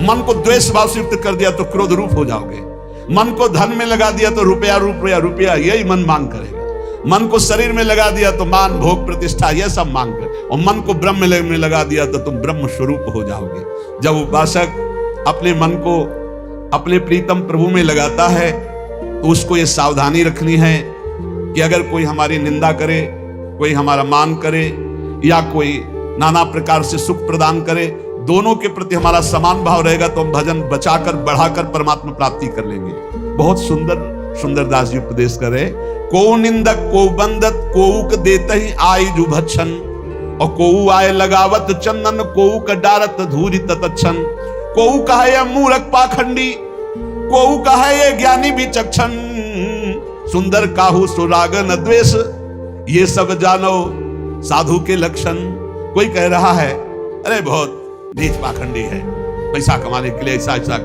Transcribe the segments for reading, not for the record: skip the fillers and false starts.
मन को द्वेष भाव से युक्त कर दिया तो क्रोध रूप हो जाओगे। मन को धन में लगा दिया तो रुपया रुपया रुपया यही मन मांग करेगा। मन को शरीर में लगा दिया तो मान भोग प्रतिष्ठा यह सब मांग कर, और मन को ब्रह्म में लगा दिया तो तुम ब्रह्म स्वरूप हो जाओगे। जब उपासक अपने मन को अपने प्रीतम प्रभु में लगाता है तो उसको ये सावधानी रखनी है कि अगर कोई हमारी निंदा करे, कोई हमारा मान करे या कोई नाना प्रकार से सुख प्रदान करे, दोनों के प्रति हमारा समान भाव रहेगा तो हम भजन बचाकर बढ़ाकर परमात्मा प्राप्ति कर लेंगे। बहुत सुंदर सुंदर दास जी उपदेश करे, को निंदक को बंदत कोउक देते ही आई जु भक्षण, और कोउ आए लगावत चंदन कोउक डारत धूरी ततच्छन, कोउ कहे ये मूर्ख पाखंडी, कोउ कहे ये ज्ञानी विचक्षण, सुंदर काहू सुराग न द्वेष, ये सब जानो साधु के लक्षण। कोई कह रहा है अरे बहुत नीच पाखंडी है, पैसा कमाने के लिए ऐसा ऐसा।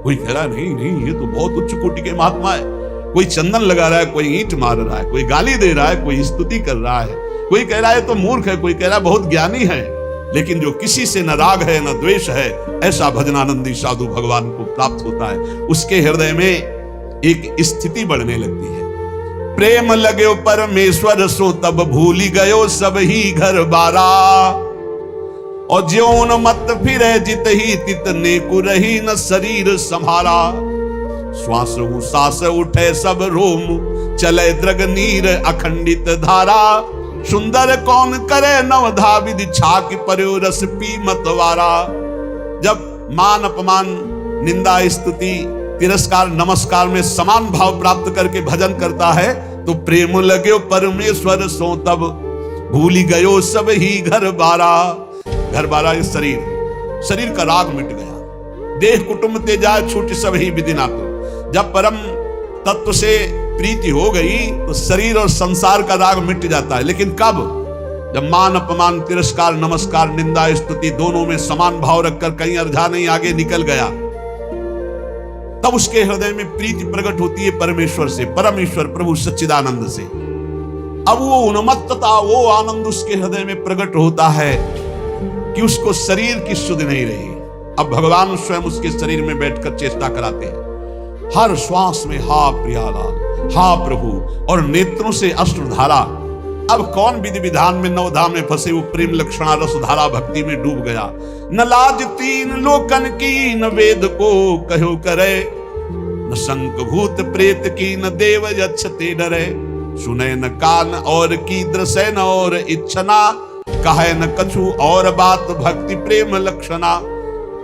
कोई कह रहा है नहीं नहीं ये तो बहुत उच्च कोटि के महात्मा है। कोई चंदन लगा रहा है, कोई ईंट मार रहा है, कोई गाली दे रहा है, कोई स्तुति कर रहा है, कोई कह रहा है तो मूर्ख है, कोई कह रहा है बहुत ज्ञानी है। लेकिन जो किसी से न राग है न द्वेष है, ऐसा भजनानंदी साधु भगवान को प्राप्त होता है। उसके हृदय में एक स्थिति बढ़ने लगती है। प्रेम लगे परमेश्वर सो तब भूली गयो सब ही घर बारा, और ज्योन मत फिरे जित ही तित नेकु रही न शरीर संहारा, श्वास सांस उठे सब रोम चले द्रग नीर अखंडित धारा, सुंदर कौन करे नवधा विधि छाक पर्यो रस पी मतवारा। जब मान अपमान निंदा स्तुति तिरस्कार नमस्कार में समान भाव प्राप्त करके भजन करता है तो प्रेम लगे परमेश्वर सो तब भूली गयो सब ही घर बारा। घर बारा इस शरीर का राग मिट गया। देह कुटुंब तेजा छूट सब ही विधि नातो। जब परम तत्व से प्रीति हो गई तो शरीर और संसार का राग मिट जाता है। लेकिन कब? जब मान अपमान तिरस्कार नमस्कार निंदा स्तुति दोनों में समान भाव रखकर कहीं अर्धा नहीं आगे निकल गया, तब उसके हृदय में प्रीति प्रकट होती है परमेश्वर से, परमेश्वर प्रभु सच्चिदानंद से। अब वो उन्मत्तता वो आनंद उसके हृदय में प्रकट होता है कि उसको शरीर की सुध नहीं रही। अब भगवान स्वयं उसके शरीर में बैठकर चेष्टा कराते हैं। हर श्वास में हा प्रियालाल हा प्रभु, और नेत्रों से अश्रुधारा। अब कौन विधि विधान में नवधाम में फंसे वो प्रेम लक्षणा रसधारा भक्ति में डूब गया। न लाज तीन लोकन की न वेद को कहो करे, न शंक भूत प्रेत की न देव यक्षते डरे, सुने न कान और की दृश्य न और इच्छना, कहे न कछु और बात भक्ति प्रेम लक्षणा।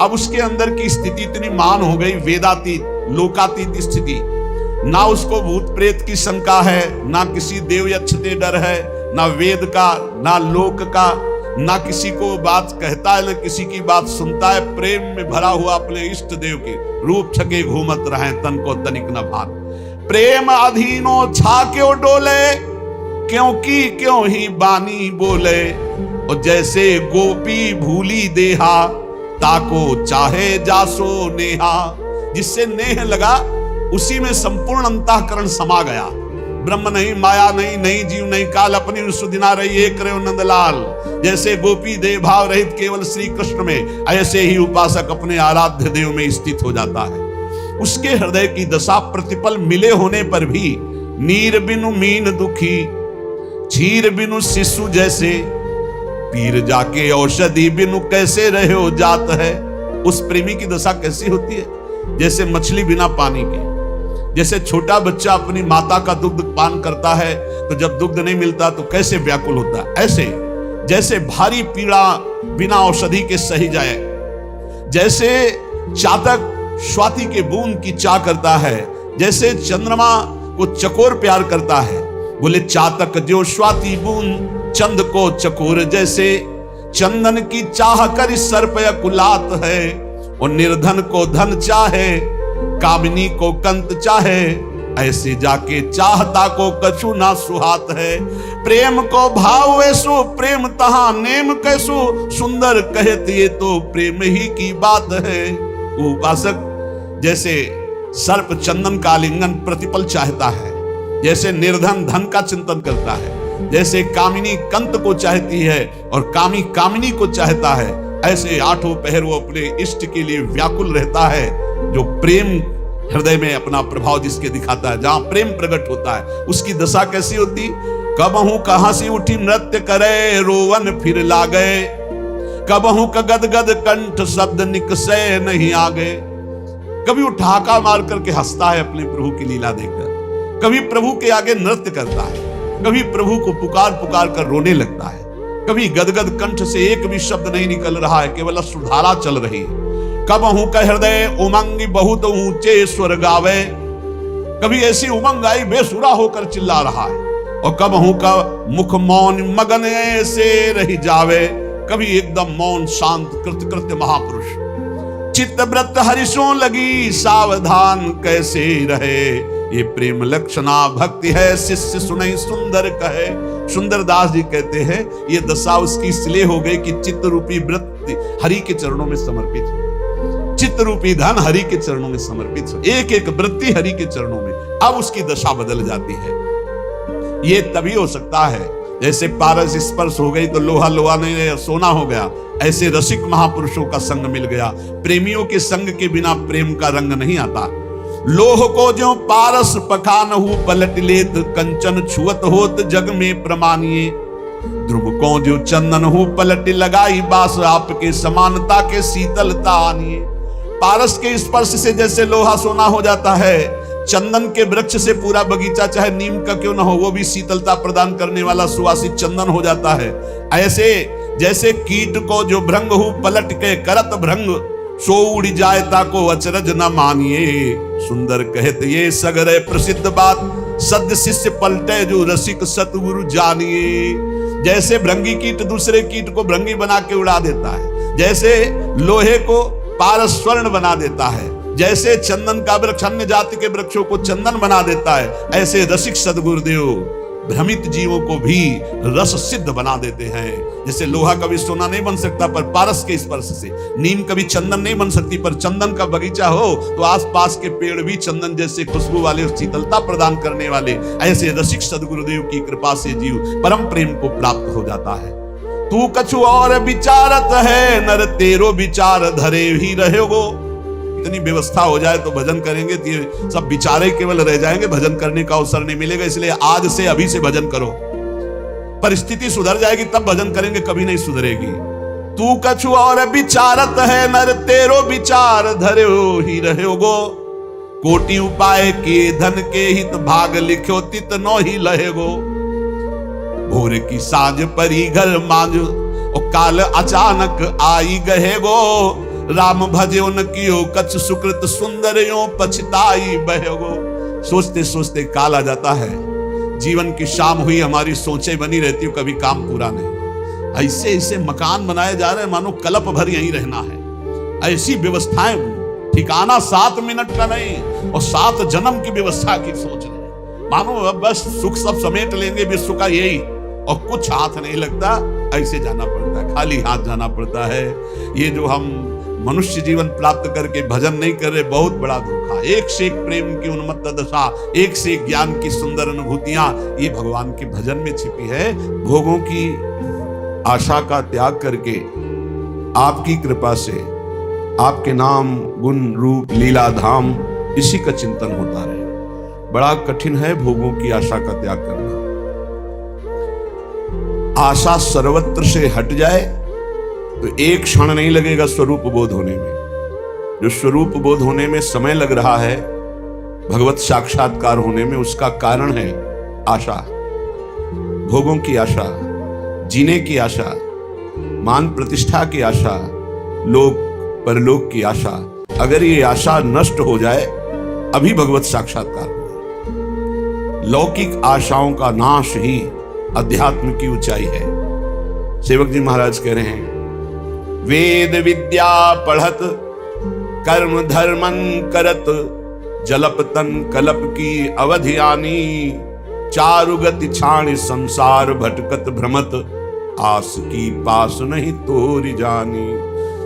अब उसके अंदर की स्थिति इतनी मान हो गई, वेदातीत लोकातीत स्थिति। ना उसको भूत प्रेत की शंका है, ना किसी देव यक्षते डर है, ना वेद का ना लोक का, ना किसी को बात कहता है ना किसी की बात सुनता है। प्रेम में भरा हुआ अपने इष्ट देव के रूप छके घूमत रहे, तन को तनिक न भान। प्रेम अधीनो छा क्यों डोले, क्योंकि क्यों ही बानी बोले, और जैसे गोपी भूली देहा, ताको चाहे जासो नेहा। जिससे नेह लगा उसी में संपूर्ण अंतःकरण समा गया। ब्रह्म नहीं माया नहीं नहीं जीव नहीं काल, अपनी सुदिना रही एक रहे नंदलाल। जैसे गोपी देव भाव रहित केवल श्री कृष्ण में, ऐसे ही उपासक अपने आराध्य देव में स्थित हो जाता है। उसके हृदय की दशा प्रतिपल मिले होने पर भी नीर बिनु मीन दुखी, क्षीर बिनु शिशु जैसे, पीर जाके औषधि बिनु कैसे रहे हो जात है। उस प्रेमी की दशा कैसी होती है? जैसे मछली बिना पानी के, जैसे छोटा बच्चा अपनी माता का दुग्ध पान करता है तो जब दुग्ध नहीं मिलता तो कैसे व्याकुल होता है, ऐसे जैसे भारी पीड़ा बिना औषधि के सही जाए, जैसे चातक स्वाति के बूंद की चाह करता है, जैसे चंद्रमा को चकोर प्यार करता है। बोले चातक जो स्वाति बूंद चंद को चकोर जैसे, चंदन की चाह कर सर्प कुलात है, और निर्धन को धन चाहे कामिनी को कंत चाहे, ऐसे जाके चाहता को कछु ना सुहात है। प्रेम को भाव ऐसो प्रेम तहां नेम कैसो, सुंदर कहते ये तो प्रेम ही की बात है। उपासक जैसे सर्प चंदन का आलिंगन प्रतिपल चाहता है, जैसे निर्धन धन का चिंतन करता है, जैसे कामिनी कंत को चाहती है और कामी कामिनी को चाहता है, ऐसे आठों पहर वो अपने इष्ट के लिए व्याकुल रहता है। जो प्रेम हृदय में अपना प्रभाव जिसके दिखाता है, जहां प्रेम प्रकट होता है, उसकी दशा कैसी होती? कबहू कहां से उठी नृत्य करे, रोवन फिर लागे, कबहू का गदगद कंठ शब्द निकसे नहीं आगे। कभी वो ठहाका मार करके हंसता है अपने प्रभु की लीला देखकर, कभी प्रभु के आगे नृत्य करता है, कभी प्रभु को पुकार पुकार कर रोने लगता है, कभी गदगद कंठ से एक भी शब्द नहीं निकल रहा है, केवल अश्रुधारा चल रही है। कबहू का हृदय उमंग बहुत ऊंचे स्वर गावे, कभी ऐसी उमंग आई बेसुरा होकर चिल्ला रहा है, और कबहू का मुख मौन मगन ऐसे रही जावे, कभी एकदम मौन शांत कृत्य महापुरुष। चित्त व्रत हरिशों लगी सावधान कैसे रहे, ये प्रेम लक्षणा भक्ति है शिष्य सुनई सुंदर कहे। सुंदर दास जी कहते हैं ये दशा उसकी इसलिए हो गई कि चित्त रूपी वृत्ति हरि के चरणों में समर्पित हो, चित्त रूपी धन हरि के चरणों में समर्पित हो, एक एक वृत्ति हरि के चरणों में। अब उसकी दशा बदल जाती है। ये तभी हो सकता है जैसे पारस स्पर्श हो गई तो लोहा लोहा नहीं सोना हो गया, ऐसे रसिक महापुरुषों का संग मिल गया। प्रेमियों के संग के बिना प्रेम का रंग नहीं आता। लोह को जो पारस पखान हु पलट लेत, कंचन छुअत होत जग में प्रमानिए। ध्रुव को जो चंदन हु पलट लगाई, बास आपके समानता के शीतलता आनिए। पारस के स्पर्श से जैसे लोहा सोना हो जाता है, चंदन के वृक्ष से पूरा बगीचा चाहे नीम का क्यों ना हो वो भी शीतलता प्रदान करने वाला सुवासित चंदन हो जाता है। ऐसे जैसे कीट को जो भृंग हु पलट के करत भृंग, सो उड़ जाए ताको अचरज न मानिए। सुंदर कहत ये सगरे प्रसिद्ध बात, सद्य शिष्य पलटे जो रसिक सतगुरु जानिए। जैसे भृंगी कीट दूसरे कीट को भृंगी बना के उड़ा देता है, जैसे लोहे को पारस स्वर्ण बना देता है, जैसे चंदन का वृक्ष अन्य जाति के वृक्षों को चंदन बना देता है, ऐसे रसिक सदगुरुदेव भ्रमित जीवों को भी रस सिद्ध बना देते हैं। जैसे लोहा कभी सोना नहीं बन सकता पर पारस के स्पर्श से, नीम कभी चंदन नहीं बन सकती पर चंदन का बगीचा हो तो आसपास के पेड़ भी चंदन जैसे खुशबू वाले और शीतलता प्रदान करने वाले, ऐसे रसिक सदगुरुदेव की कृपा से जीव परम प्रेम को प्राप्त हो जाता है। तू कछु और विचारत है, नर तेरो विचार धरे ही रहोगो। इतनी व्यवस्था हो जाए तो भजन करेंगे तो सब विचारे केवल रह जाएंगे, भजन करने का अवसर नहीं मिलेगा। इसलिए आज से अभी से भजन करो, परिस्थिति सुधर जाएगी तब भजन करेंगे, कभी नहीं सुधरेगी। तू कछु और विचारत है, नर तेरो विचार धरे ही रहोगो। कोटि उपाय के धन के हित भाग लिखो तित नो ही लहेगो। भोर की साँझ परी घर मांझ और काल अचानक आई गहेगो। राम भजे न कियो कछ सुकृत सुंदर यो पछताई बहेगो। सोचते सोचते काल आ जाता है, जीवन की शाम हुई, हमारी सोचें बनी रहती हो, कभी काम पूरा नहीं। ऐसे ऐसे मकान बनाए जा रहे हैं मानो कल्प भर यहीं रहना है। ऐसी व्यवस्थाएं, ठिकाना 7 मिनट का नहीं और 7 जन्म की व्यवस्था की सोच रहे, मानो अब बस सुख सब समेट लेंगे विश्व का यही, और कुछ हाथ नहीं लगता। ऐसे जाना पड़ता है, खाली हाथ जाना पड़ता है। ये जो हम मनुष्य जीवन प्राप्त करके भजन नहीं कर रहे, बहुत बड़ा धोखा। एक से एक प्रेम की उन्मत्त दशा, एक से एक ज्ञान की सुंदर अनुभूतियां, ये भगवान के भजन में छिपी है। भोगों की आशा का त्याग करके आपकी कृपा से आपके नाम गुण रूप लीला धाम इसी का चिंतन होता रहे। बड़ा कठिन है भोगों की आशा का त्याग करना। आशा सर्वत्र से हट जाए तो एक क्षण नहीं लगेगा स्वरूप बोध होने में। जो स्वरूप बोध होने में समय लग रहा है, भगवत साक्षात्कार होने में, उसका कारण है आशा। भोगों की आशा, जीने की आशा, मान प्रतिष्ठा की आशा, लोक परलोक की आशा। अगर ये आशा नष्ट हो जाए अभी भगवत साक्षात्कार हो। लौकिक आशाओं का नाश ही अध्यात्म की ऊंचाई है। सेवक जी महाराज कह रहे हैं, वेद विद्या पढ़त कर्म धर्मन करत, जलप तन कलप की अवधि आनी। चारु गति छाण संसार भटकत भ्रमत, आस की पास नहीं तोरी जानी।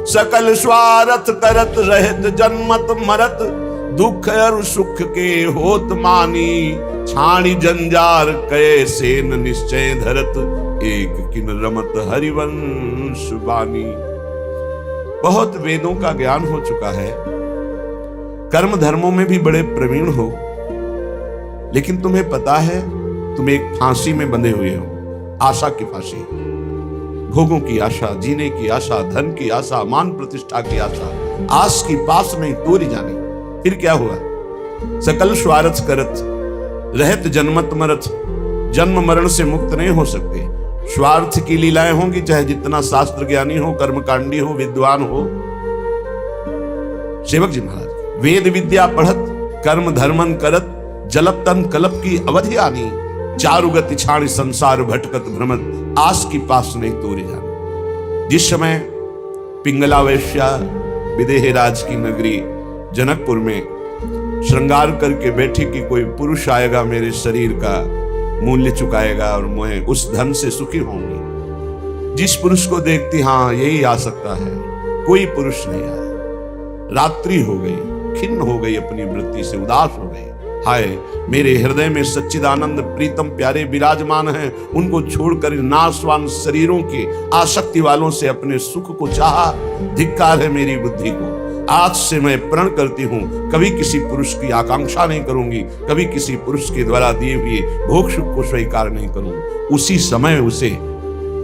सकल स्वार्थ करत रहत जन्मत मरत, दुख और सुख के होत मानी। छाणी जंजार कैसे न निश्चय धरत, एक किन रमत हरिवंश बानी। बहुत वेदों का ज्ञान हो चुका है, कर्म धर्मों में भी बड़े प्रवीण हो, लेकिन तुम्हें पता है तुम एक फांसी में बंधे हुए हो, आशा की फांसी। भोगों की आशा, जीने की आशा, धन की आशा, मान प्रतिष्ठा की आशा, आस की पास नहीं तोरी जानी। फिर क्या हुआ? सकल स्वार्थ करत रहत जन्मत मरत, जन्म मरण से मुक्त नहीं हो सकते। स्वार्थ की लीलाएं होंगी, चाहे जितना शास्त्र ज्ञानी हो, कर्मकांडी हो, विद्वान हो। सेवक जी महाराज, वेद विद्या पढ़त कर्म धर्मन करत, जलप तन कलप की अवधि आनी, चारुगति छाणी संसार भटकत भ्रमत, आस की पास नहीं तोरी जानी। जिस समय पिंगला वैश्या विदेह राज की नगरी जनकपुर में श्रृंगार करके बैठी कि कोई पुरुष आएगा, मेरे शरीर का मूल्य चुकाएगा और मैं उस धन से सुखी होंगी। जिस पुरुष को देखती, हाँ यही आ सकता है, कोई पुरुष नहीं आया। रात्रि हो गई, खिन्न हो गई, अपनी वृत्ति से उदास हो गई। हाय, मेरे हृदय में सच्चिदानंद प्रीतम प्यारे विराजमान हैं, उनको छोड़कर नाशवान शरीरों के आसक्ति वालों से अपने सुख को चाहा। धिक्कार है मेरी बुद्धि को। आज से मैं प्रण करती हूं, कभी किसी पुरुष की आकांक्षा नहीं करूंगी, कभी किसी पुरुष के द्वारा दिए हुए भोग सुख को स्वीकार नहीं करूंगी। उसी समय उसे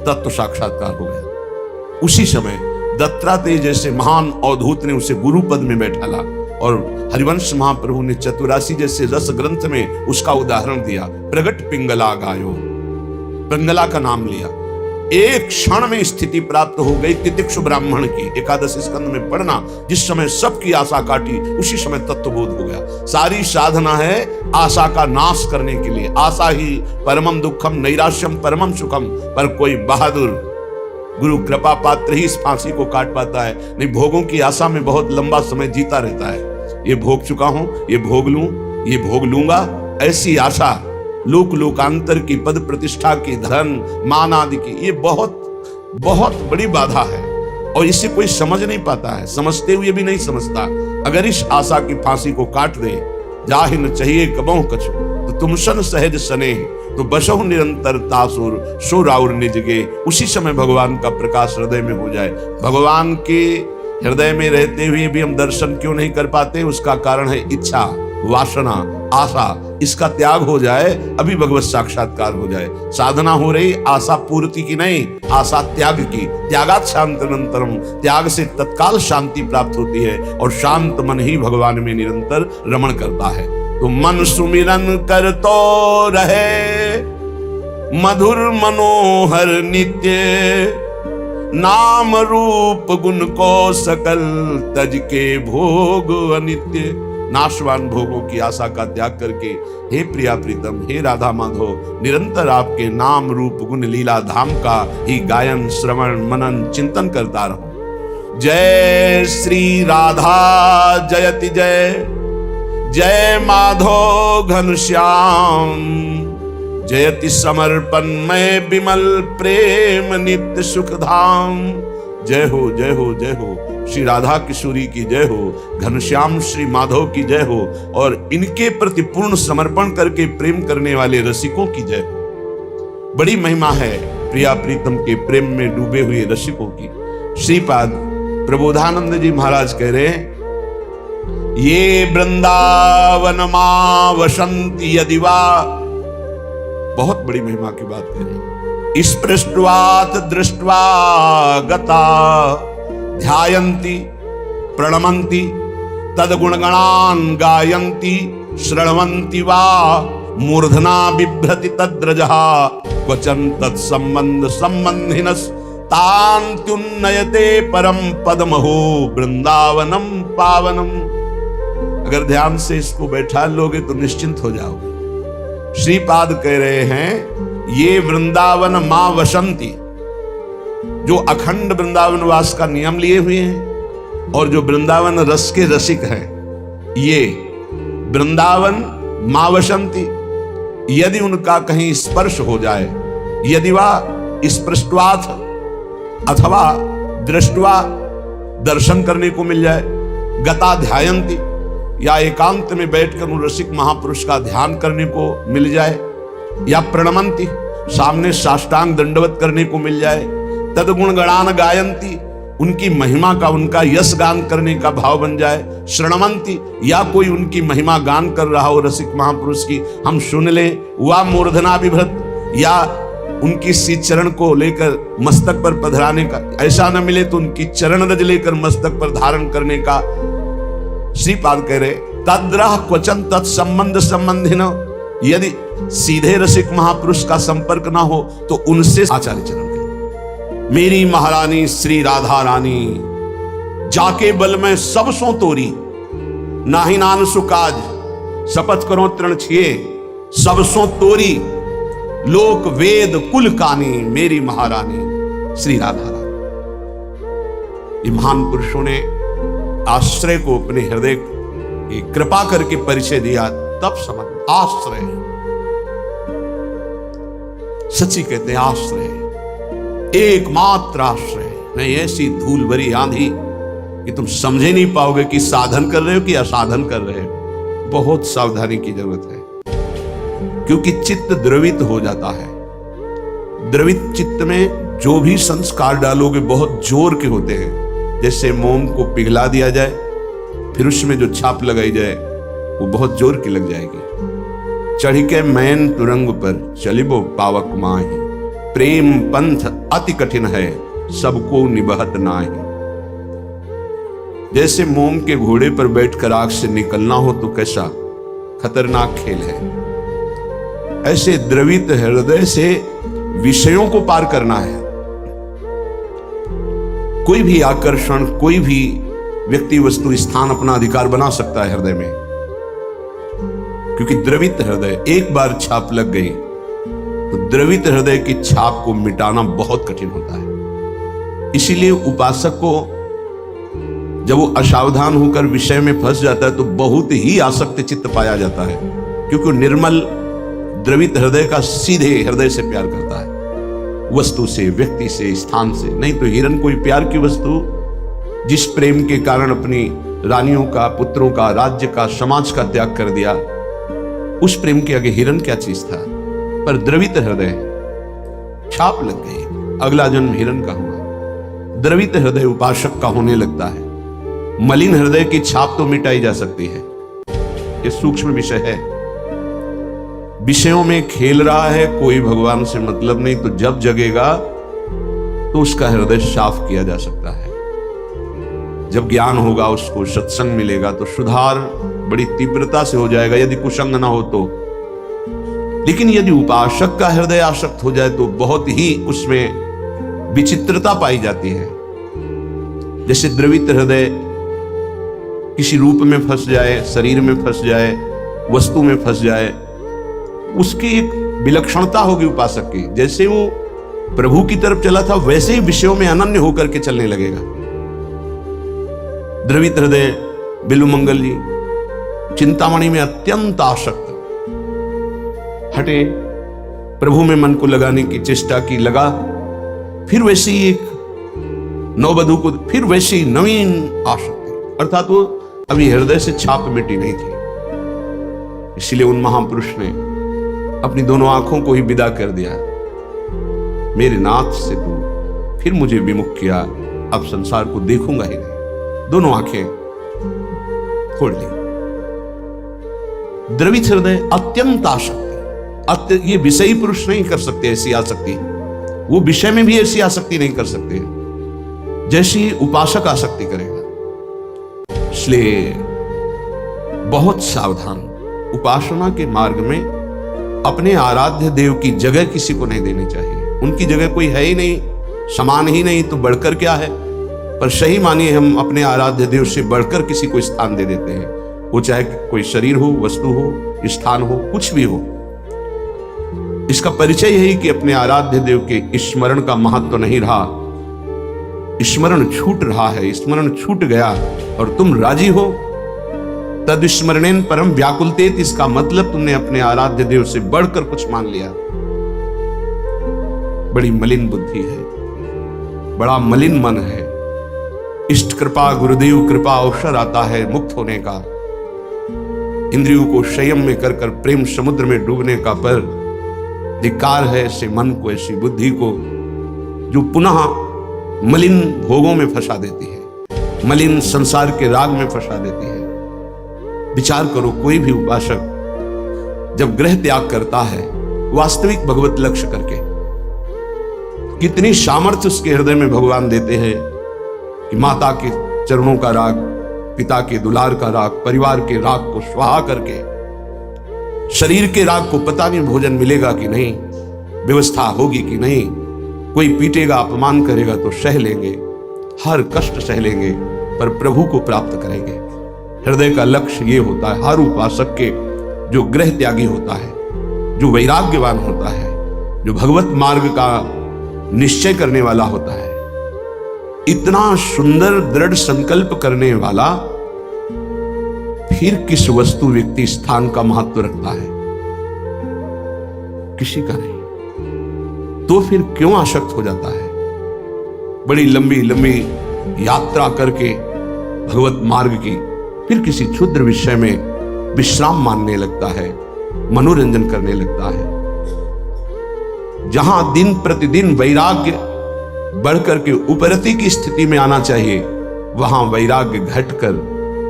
तत्व साक्षात्कार हो गया। उसी समय दत्तात्रेय जैसे महान अवधूत ने उसे गुरु पद में बैठाला और हरिवंश महाप्रभु ने चतुरासी जैसे रस ग्रंथ में उसका उदाहरण दिया। प्रगट पिंगला गायो, पिंगला का नाम लिया। एक क्षण में स्थिति प्राप्त हो गई तितिक्षु ब्राह्मण की। एकादश स्कंद में पढ़ना, जिस समय सबकी आशा काटी उसी समय तत्वबोध हो गया। सारी साधना है आशा का नाश करने के लिए। आशा ही परमम दुखम नैराश्यम परमम सुखम। पर कोई बहादुर गुरु कृपा पात्र ही इस फांसी को काट पाता है, नहीं भोगों की आशा में बहुत लंबा समय जीता रहता है। ये भोग चुका हूं, ये भोग लूं, ये भोग लूंगा, ऐसी आशा लोक लोकांतर की, पद प्रतिष्ठा की, धन मान आदि की, ये बहुत बहुत बड़ी बाधा है और इसे कोई समझ नहीं पाता है, समझते हुए भी नहीं समझता। अगर इस आशा की फांसी को काट दे, जाहि न चाहिए कबहु कछु, तो तुम सन सहज सने, तो बसहु निरंतर तासुर सो राउर निजगे। उसी समय भगवान का प्रकाश हृदय में हो जाए। भगवान के हृदय में रहते हुए भी हम दर्शन क्यों नहीं कर पाते? उसका कारण है इच्छा, वासना, आशा। इसका त्याग हो जाए, अभी भगवत साक्षात्कार हो जाए। साधना हो रही आशा पूर्ति की नहीं, आशा त्याग की। त्यागात शांतनंतरम, त्याग से तत्काल शांति प्राप्त होती है और शांत मन ही भगवान में निरंतर रमण करता है। तो मन सुमिरन कर तो रहे मधुर मनोहर नित्य, नाम रूप गुण को सकल तज के भोग अनित्य। नाशवान भोगों की आशा का त्याग करके हे प्रिया प्रीतम, हे राधा माधव, निरंतर आपके नाम रूप गुण लीला धाम का ही गायन श्रवण मनन चिंतन करता रहो। जय श्री राधा जयति जय, जय माधो घनश्याम, जयति समर्पण में विमल प्रेम नित्य सुख धाम। जय हो जय हो जय हो, श्री राधा किशोरी की जय हो, घनश्याम श्री माधव की जय हो और इनके प्रति पूर्ण समर्पण करके प्रेम करने वाले रसिकों की जय हो। बड़ी महिमा है प्रिया प्रीतम के प्रेम में डूबे हुए रसिकों की। श्रीपाद प्रबोधानंद जी महाराज कह रहे हैं, ये वृंदावन मां वसंती यदि वा, बहुत बड़ी महिमा की बात कह रहे हैं। स्पृष्ट्वात दृष्ट्वा गता, ध्यायन्ति प्रणमन्ति तद्गुणगणान् गायन्ति, शृण्वन्ति वा मूर्धना बिभ्रति तद्रजः, क्वचन तत्संबंध संबंधिनस् तान्त्युन्नयते परम पदमहो वृंदावनम पावनम। अगर ध्यान से इसको बैठा लोगे तो निश्चिंत हो जाओगे। श्रीपाद कह रहे हैं, ये वृंदावन मां वसंती, जो अखंड वृंदावन वास का नियम लिए हुए हैं और जो वृंदावन रस के रसिक हैं, ये वृंदावन मां वसंती, यदि उनका कहीं स्पर्श हो जाए, यदि वह स्पृष्ट्वाथ अथवा दृष्टवा दर्शन करने को मिल जाए, गता ध्यायन्ति या एकांत में बैठकर उन रसिक महापुरुष का ध्यान करने को मिल जाए, या प्रणमंती सामने साष्टांग दंडवत करने को मिल जाए, तदगुण गणान गायंती उनकी महिमा का, उनका यश गान करने का भाव बन जाए। श्रणवंती, या कोई उनकी महिमा गान कर रहा हो रसिक महापुरुष की, हम सुन ले। वा मूर्धना विभृत, या उनकी सी चरण को लेकर मस्तक पर पधराने का, ऐसा न मिले तो उनकी चरण रज लेकर मस्तक पर धारण करने का। श्रीपाद कह रहे तद्रह क्वचन तत्संबंध संबंधी न, यदि सीधे रसिक महापुरुष का संपर्क ना हो तो उनसे आचार्य चरण के, मेरी महारानी श्री राधा रानी, जाके बल में सब सो तोरी, नाही नान सुकाज, शपथ करो तृण छिए, सब सो तोरी, लोक वेद कुल कानी, मेरी महारानी श्री राधा रानी। ये महान पुरुषों ने आश्रय को अपने हृदय की कृपा करके परिचय दिया, तब समझ। आश्रय सच्ची कहते हैं, आश्रय एकमात्र आश्रय नहीं। ऐसी धूल भरी आंधी कि तुम समझे नहीं पाओगे कि साधन कर रहे हो कि असाधन कर रहे हो। बहुत सावधानी की जरूरत है, क्योंकि चित्त द्रवित हो जाता है। द्रवित चित्त में जो भी संस्कार डालोगे बहुत जोर के होते हैं। जैसे मोम को पिघला दिया जाए, फिर उसमें जो छाप लगाई जाए वो बहुत जोर की लग जाएगी। चढ़ी के मैन तुरंग पर चलिबो पावक माही, प्रेम पंथ अति कठिन है, सबको निबहत नाही। जैसे मोम के घोड़े पर बैठकर आग से निकलना हो तो कैसा खतरनाक खेल है, ऐसे द्रवित हृदय से विषयों को पार करना है। कोई भी आकर्षण, कोई भी व्यक्ति, वस्तु, स्थान अपना अधिकार बना सकता है हृदय में, क्योंकि द्रवित हृदय, एक बार छाप लग गई तो द्रवित हृदय की छाप को मिटाना बहुत कठिन होता है। इसीलिए उपासक को जब वो असावधान होकर विषय में फंस जाता है तो बहुत ही आसक्त चित्त पाया जाता है, क्योंकि वो निर्मल द्रवित हृदय का सीधे हृदय से प्यार करता है, वस्तु से, व्यक्ति से, स्थान से नहीं। तो हिरण कोई प्यार की वस्तु, जिस प्रेम के कारण अपनी रानियों का, पुत्रों का, राज्य का, समाज का त्याग कर दिया, उस प्रेम के आगे हिरण क्या चीज था। पर द्रवित हृदय, छाप लग गई, अगला जन्म हिरण का हुआ। द्रवित हृदय उपासक का होने लगता है। मलिन हृदय की छाप तो मिटाई जा सकती है, ये सूक्ष्म विषय है। विषयों में खेल रहा है, कोई भगवान से मतलब नहीं, तो जब जगेगा तो उसका हृदय साफ किया जा सकता है। जब ज्ञान होगा, उसको सत्संग मिलेगा तो सुधार बड़ी तीव्रता से हो जाएगा, यदि कुसंग ना हो तो। लेकिन यदि उपासक का हृदय आसक्त हो जाए तो बहुत ही उसमें विचित्रता पाई जाती है। जैसे द्रवित हृदय किसी रूप में फंस जाए, शरीर में फंस जाए, वस्तु में फंस जाए, उसकी एक विलक्षणता होगी उपासक की। जैसे वो प्रभु की तरफ चला था, वैसे ही विषयों में अनन्य होकर के चलने लगेगा। द्रवित हृदय बिल्वमंगल जी चिंतामणि में अत्यंत आसक्त, हटे, प्रभु में मन को लगाने की चेष्टा की, लगा, फिर वैसी एक नववधू को, फिर वैसी नवीन आसक्ति, अर्थात वो अभी हृदय से छाप मिटी नहीं थी। इसलिए उन महापुरुष ने अपनी दोनों आंखों को ही विदा कर दिया, मेरे नाथ से तू फिर मुझे विमुख किया, अब संसार को देखूंगा ही नहीं। दोनों आंखें खोल ली। द्रवित हृदय अत्यंत आसक्ति, ये विषयी पुरुष नहीं कर सकते ऐसी आसक्ति, वो विषय में भी ऐसी आसक्ति नहीं कर सकते जैसी उपासक आसक्ति करेगा। इसलिए बहुत सावधान, उपासना के मार्ग में अपने आराध्य देव की जगह किसी को नहीं देनी चाहिए। उनकी जगह कोई है ही नहीं, समान ही नहीं, तो बढ़कर क्या है। पर सही मानिए, हम अपने आराध्य देव से बढ़कर किसी को स्थान दे देते हैं, वो चाहे कोई शरीर हो, वस्तु हो, स्थान हो, कुछ भी हो। इसका परिचय यही कि अपने आराध्य देव के स्मरण का महत्व नहीं रहा, स्मरण छूट रहा है, स्मरण छूट गया और तुम राजी हो, तद स्मरणेन परम व्याकुलतेत। इसका मतलब तुमने अपने आराध्य देव से बढ़कर कुछ मान लिया। बड़ी मलिन बुद्धि है, बड़ा मलिन मन है। इष्ट कृपा, गुरुदेव कृपा अवसर आता है मुक्त होने का, इंद्रियों को संयम में कर कर प्रेम समुद्र में डूबने का, पर धिक्कार है ऐसे मन को, ऐसी बुद्धि को जो पुनः मलिन भोगों में फंसा देती है, मलिन संसार के राग में फंसा देती है। विचार करो, कोई भी उपासक जब ग्रह त्याग करता है वास्तविक भगवत लक्ष्य करके, कितनी सामर्थ्य उसके हृदय में भगवान देते हैं कि माता के चरणों का राग, पिता के दुलार का राग, परिवार के राग को स्वाहा करके, शरीर के राग को पता नहीं भोजन मिलेगा कि नहीं, व्यवस्था होगी कि नहीं, कोई पीटेगा अपमान करेगा तो सह लेंगे, हर कष्ट सह लेंगे, पर प्रभु को प्राप्त करेंगे। हृदय का लक्ष्य ये होता है हर उपासक के, जो ग्रह त्यागी होता है, जो वैराग्यवान होता है, जो भगवत मार्ग का निश्चय करने वाला होता है, इतना सुंदर दृढ़ संकल्प करने वाला, फिर किस वस्तु व्यक्ति स्थान का महत्व रखता है? किसी का नहीं। तो फिर क्यों आसक्त हो जाता है? बड़ी लंबी लंबी यात्रा करके भगवत मार्ग की, फिर किसी क्षुद्र विषय में विश्राम मानने लगता है, मनोरंजन करने लगता है। जहां दिन प्रतिदिन वैराग्य बढ़कर के उपरति की स्थिति में आना चाहिए, वहां वैराग्य घटकर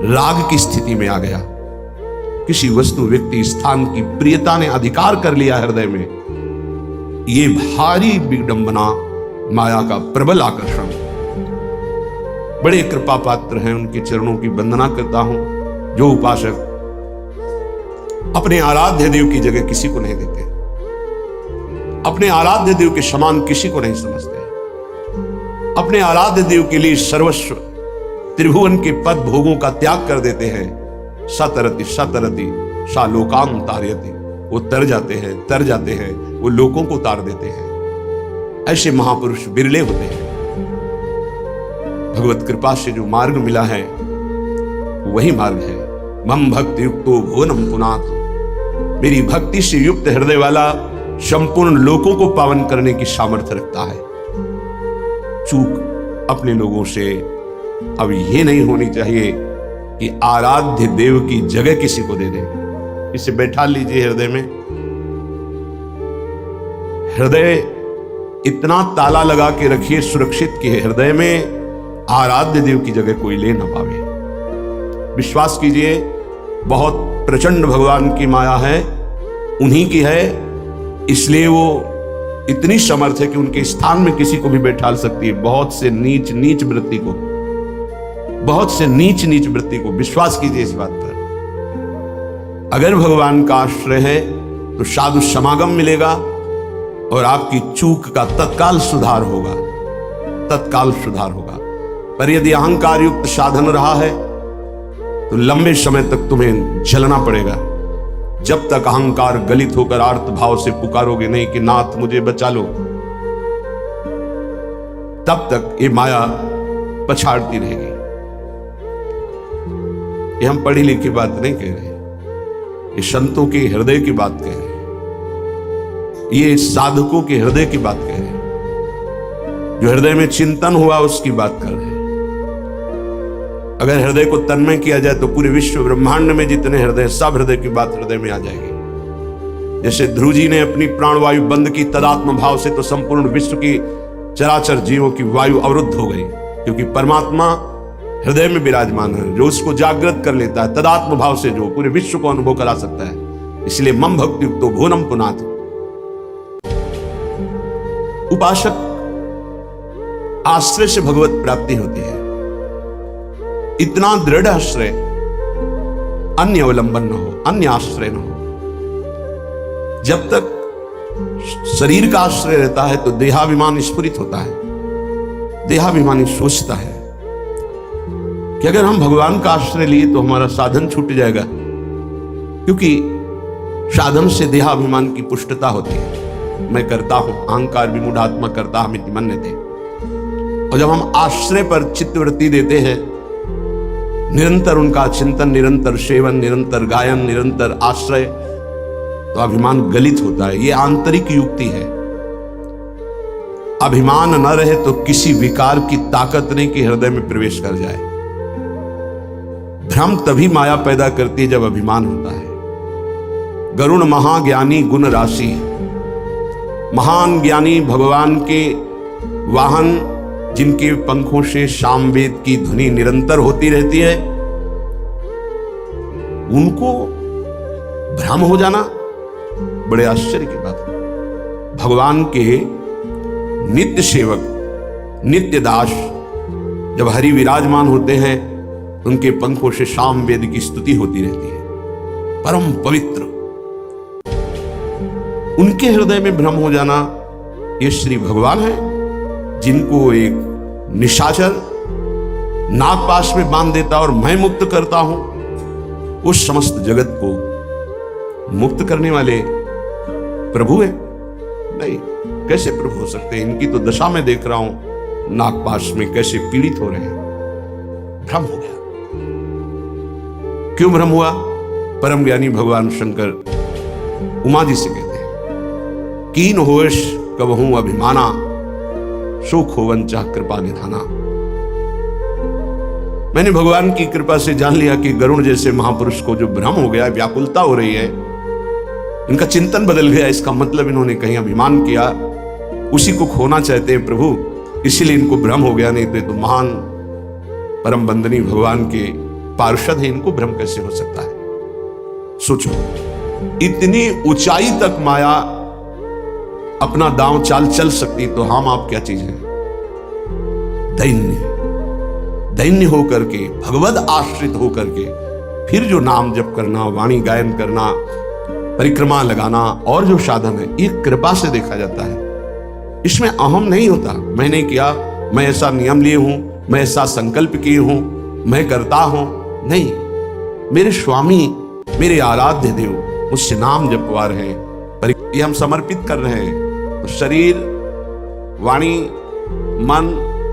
राग की स्थिति में आ गया। किसी वस्तु व्यक्ति स्थान की प्रियता ने अधिकार कर लिया हृदय में। ये भारी विडंबना, माया का प्रबल आकर्षण। बड़े कृपा पात्र हैं, उनके चरणों की वंदना करता हूं जो उपासक अपने आराध्य देव की जगह किसी को नहीं देते, अपने आराध्य देव के समान किसी को नहीं समझते, अपने आराध्य देव के लिए सर्वस्व त्रिभुवन के पद भोगों का त्याग कर देते हैं। सतरति सतरति सा लोकाम तारयति, वो तर जाते हैं, वो लोगों को तार देते हैं। ऐसे महापुरुष बिरले होते हैं। भगवत कृपा से जो मार्ग मिला है वही मार्ग है। मम भक्ति युक्तो भुवनम पुनातु, मेरी भक्ति से युक्त हृदय वाला संपूर्ण लोकों को पावन करने की सामर्थ्य रखता है। चूक अपने लोगों से अब ये नहीं होनी चाहिए कि आराध्य देव की जगह किसी को दे दे। इसे बैठा लीजिए हृदय में। हृदय इतना ताला लगा के रखिए सुरक्षित कि हृदय में आराध्य देव की जगह कोई ले ना पावे। विश्वास कीजिए, बहुत प्रचंड भगवान की माया है, उन्हीं की है, इसलिए वो इतनी समर्थ है कि उनके स्थान में किसी को भी बैठा सकती है। बहुत से नीच नीच वृत्ति को, बहुत से नीच नीच वृत्ति को, विश्वास कीजिए इस बात पर। अगर भगवान का आश्रय है तो साधु समागम मिलेगा और आपकी चूक का तत्काल सुधार होगा, तत्काल सुधार होगा। पर यदि अहंकार युक्त साधन रहा है तो लंबे समय तक तुम्हें जलना पड़ेगा। जब तक अहंकार गलित होकर आर्त भाव से पुकारोगे नहीं कि नाथ मुझे बचा लो, तब तक ये माया पछाड़ती रहेगी। ये हम पढ़ी लिखी बात नहीं कह रहे, ये संतों के हृदय की बात कह रहे हैं, ये साधकों के हृदय की बात कह रहे हैं, जो हृदय में चिंतन हुआ उसकी बात कर रहे हैं। अगर हृदय को तन्मय किया जाए तो पूरे विश्व ब्रह्मांड में जितने हृदय, सब हृदय की बात हृदय में आ जाएगी। जैसे ध्रुव जी ने अपनी प्राणवायु बंद की तदात्म भाव से, तो संपूर्ण विश्व की चराचर जीवों की वायु अवरुद्ध हो गई, क्योंकि परमात्मा हृदय में विराजमान है, जो उसको जागृत कर लेता है तदात्म भाव से, जो पूरे विश्व को अनुभव करा सकता है। इसलिए मम भक्ति युक्तो भुवनम पुनातु। उपासक आश्रय से भगवत प्राप्ति होती है। इतना दृढ़ आश्रय, अन्य अवलंबन न हो, अन्य आश्रय न हो। जब तक शरीर का आश्रय रहता है तो देहाभिमान स्फुरित होता है, देहाभिमानी सोचता है कि अगर हम भगवान का आश्रय लिए तो हमारा साधन छूट जाएगा, क्योंकि साधन से देहाभिमान की पुष्टता होती है। मैं करता हूं, अहंकार विमूढ़ात्मा करता हमिति मन्यते। और जब हम आश्रय पर चित्तवृत्ति देते हैं, निरंतर उनका चिंतन, निरंतर सेवन, निरंतर गायन, निरंतर आश्रय, तो अभिमान गलित होता है। यह आंतरिक युक्ति है। अभिमान न रहे तो किसी विकार की ताकत नहीं कि हृदय में प्रवेश कर जाए। भ्रम तभी माया पैदा करती है जब अभिमान होता है। गरुण महाज्ञानी गुण राशि, महान ज्ञानी भगवान के वाहन जिनके पंखों से सामवेद की ध्वनि निरंतर होती रहती है, उनको भ्रम हो जाना बड़े आश्चर्य की बात है। भगवान के नित्य सेवक, नित्य दास जब हरि विराजमान होते हैं, उनके पंखों से सामवेद की स्तुति होती रहती है, परम पवित्र। उनके हृदय में भ्रम हो जाना, ये श्री भगवान है जिनको एक निशाचर नागपाश में बांध देता और मैं मुक्त करता हूं, उस समस्त जगत को मुक्त करने वाले प्रभु है? नहीं, कैसे प्रभु हो सकते हैं? इनकी तो दशा में देख रहा हूं, नागपाश में कैसे पीड़ित हो रहे हैं। भ्रम हो गया। क्यों भ्रम हुआ? परम ज्ञानी भगवान शंकर उमा जी से कहते हैं, कीन होश कबहू अभिमाना, सुख होवन चाह कृपा निधाना। मैंने भगवान की कृपा से जान लिया कि गरुण जैसे महापुरुष को जो भ्रम हो गया, व्याकुलता हो रही है, इनका चिंतन बदल गया, इसका मतलब इन्होंने कहीं अभिमान किया, उसी को खोना चाहते हैं प्रभु, इसीलिए इनको भ्रम हो गया। नहीं तो महान परम बंदनी भगवान के पार्षद है, इनको भ्रम कैसे हो सकता है? सोचो, इतनी ऊंचाई तक माया अपना दांव चाल चल सकती, तो हम आप क्या चीज हैं? दैन्य होकर के, भगवद आश्रित होकर के, फिर जो नाम जप करना, वाणी गायन करना, परिक्रमा लगाना और जो साधन है, ये कृपा से देखा जाता है। इसमें अहम नहीं होता, मैंने किया, मैं ऐसा नियम लिए हूं, मैं ऐसा संकल्प किए हूं, मैं करता हूं। नहीं, मेरे स्वामी, मेरे आराध्य देव मुझसे नाम जपवा रहे हैं, पर ये हम समर्पित कर रहे हैं। तो शरीर, वाणी, मन,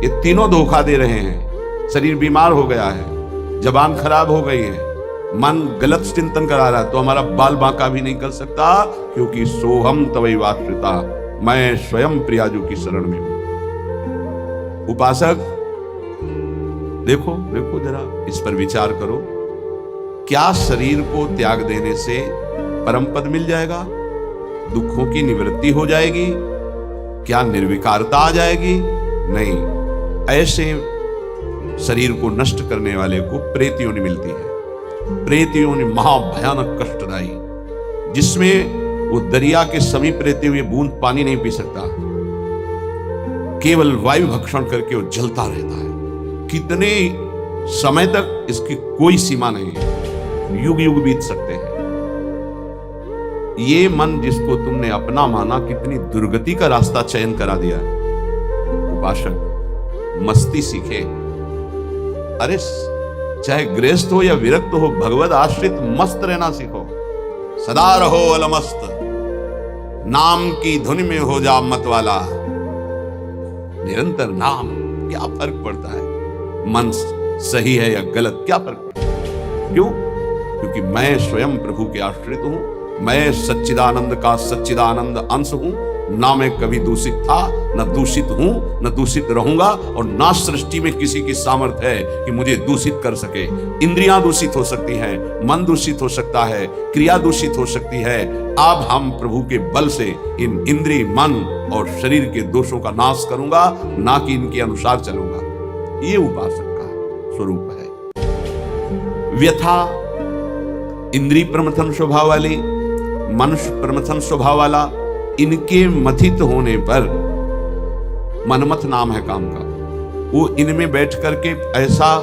ये तीनों धोखा दे रहे हैं। शरीर बीमार हो गया है, जबान खराब हो गई है, मन गलत चिंतन करा रहा है, तो हमारा बाल बांका भी नहीं कर सकता, क्योंकि सोहम तवै वाश्रिता, मैं स्वयं प्रियाजू की शरण में हूं। उपासक, देखो देखो जरा, इस पर विचार करो, क्या शरीर को त्याग देने से परम पद मिल जाएगा? दुखों की निवृत्ति हो जाएगी? क्या निर्विकारता आ जाएगी? नहीं, ऐसे शरीर को नष्ट करने वाले को प्रेत योनि मिलती है। प्रेत योनि महाभयानक कष्टदायी, जिसमें वो दरिया के समीप रहते हुए बूंद पानी नहीं पी सकता, केवल वायु भक्षण करके वो जलता रहता है। कितने समय तक इसकी कोई सीमा नहीं है, युग युग बीत सकते हैं। ये मन जिसको तुमने अपना माना, कितनी दुर्गति का रास्ता चयन करा दिया। उपासक, मस्ती सीखे। अरे चाहे गृहस्थ हो या विरक्त हो, भगवद आश्रित मस्त रहना सीखो। सदा रहो अलमस्त, नाम की धुन में हो जा मत वाला। निरंतर नाम, क्या फर्क पड़ता है मन सही है या गलत, क्या फर्क पड़ता है? क्यों? क्योंकि मैं स्वयं प्रभु के आश्रित हूं, मैं सच्चिदानंद का सच्चिदानंद अंश हूं। ना मैं कभी दूषित था, न दूषित हूं, न दूषित रहूंगा, और ना सृष्टि में किसी की सामर्थ्य है कि मुझे दूषित कर सके। इंद्रियां दूषित हो सकती हैं, मन दूषित हो सकता है, क्रिया दूषित हो सकती है। अब हम प्रभु के बल से इन इंद्रिय, मन और शरीर के दोषों का नाश करूंगा, ना कि इनके अनुसार चलूंगा। ये उपासक का स्वरूप है। व्यथा इंद्रिय प्रमथन स्वभाव वाली, मनुष्य प्रमथन स्वभाव वाला, इनके मथित होने पर, मनमथ नाम है काम का, वो इनमें बैठ करके ऐसा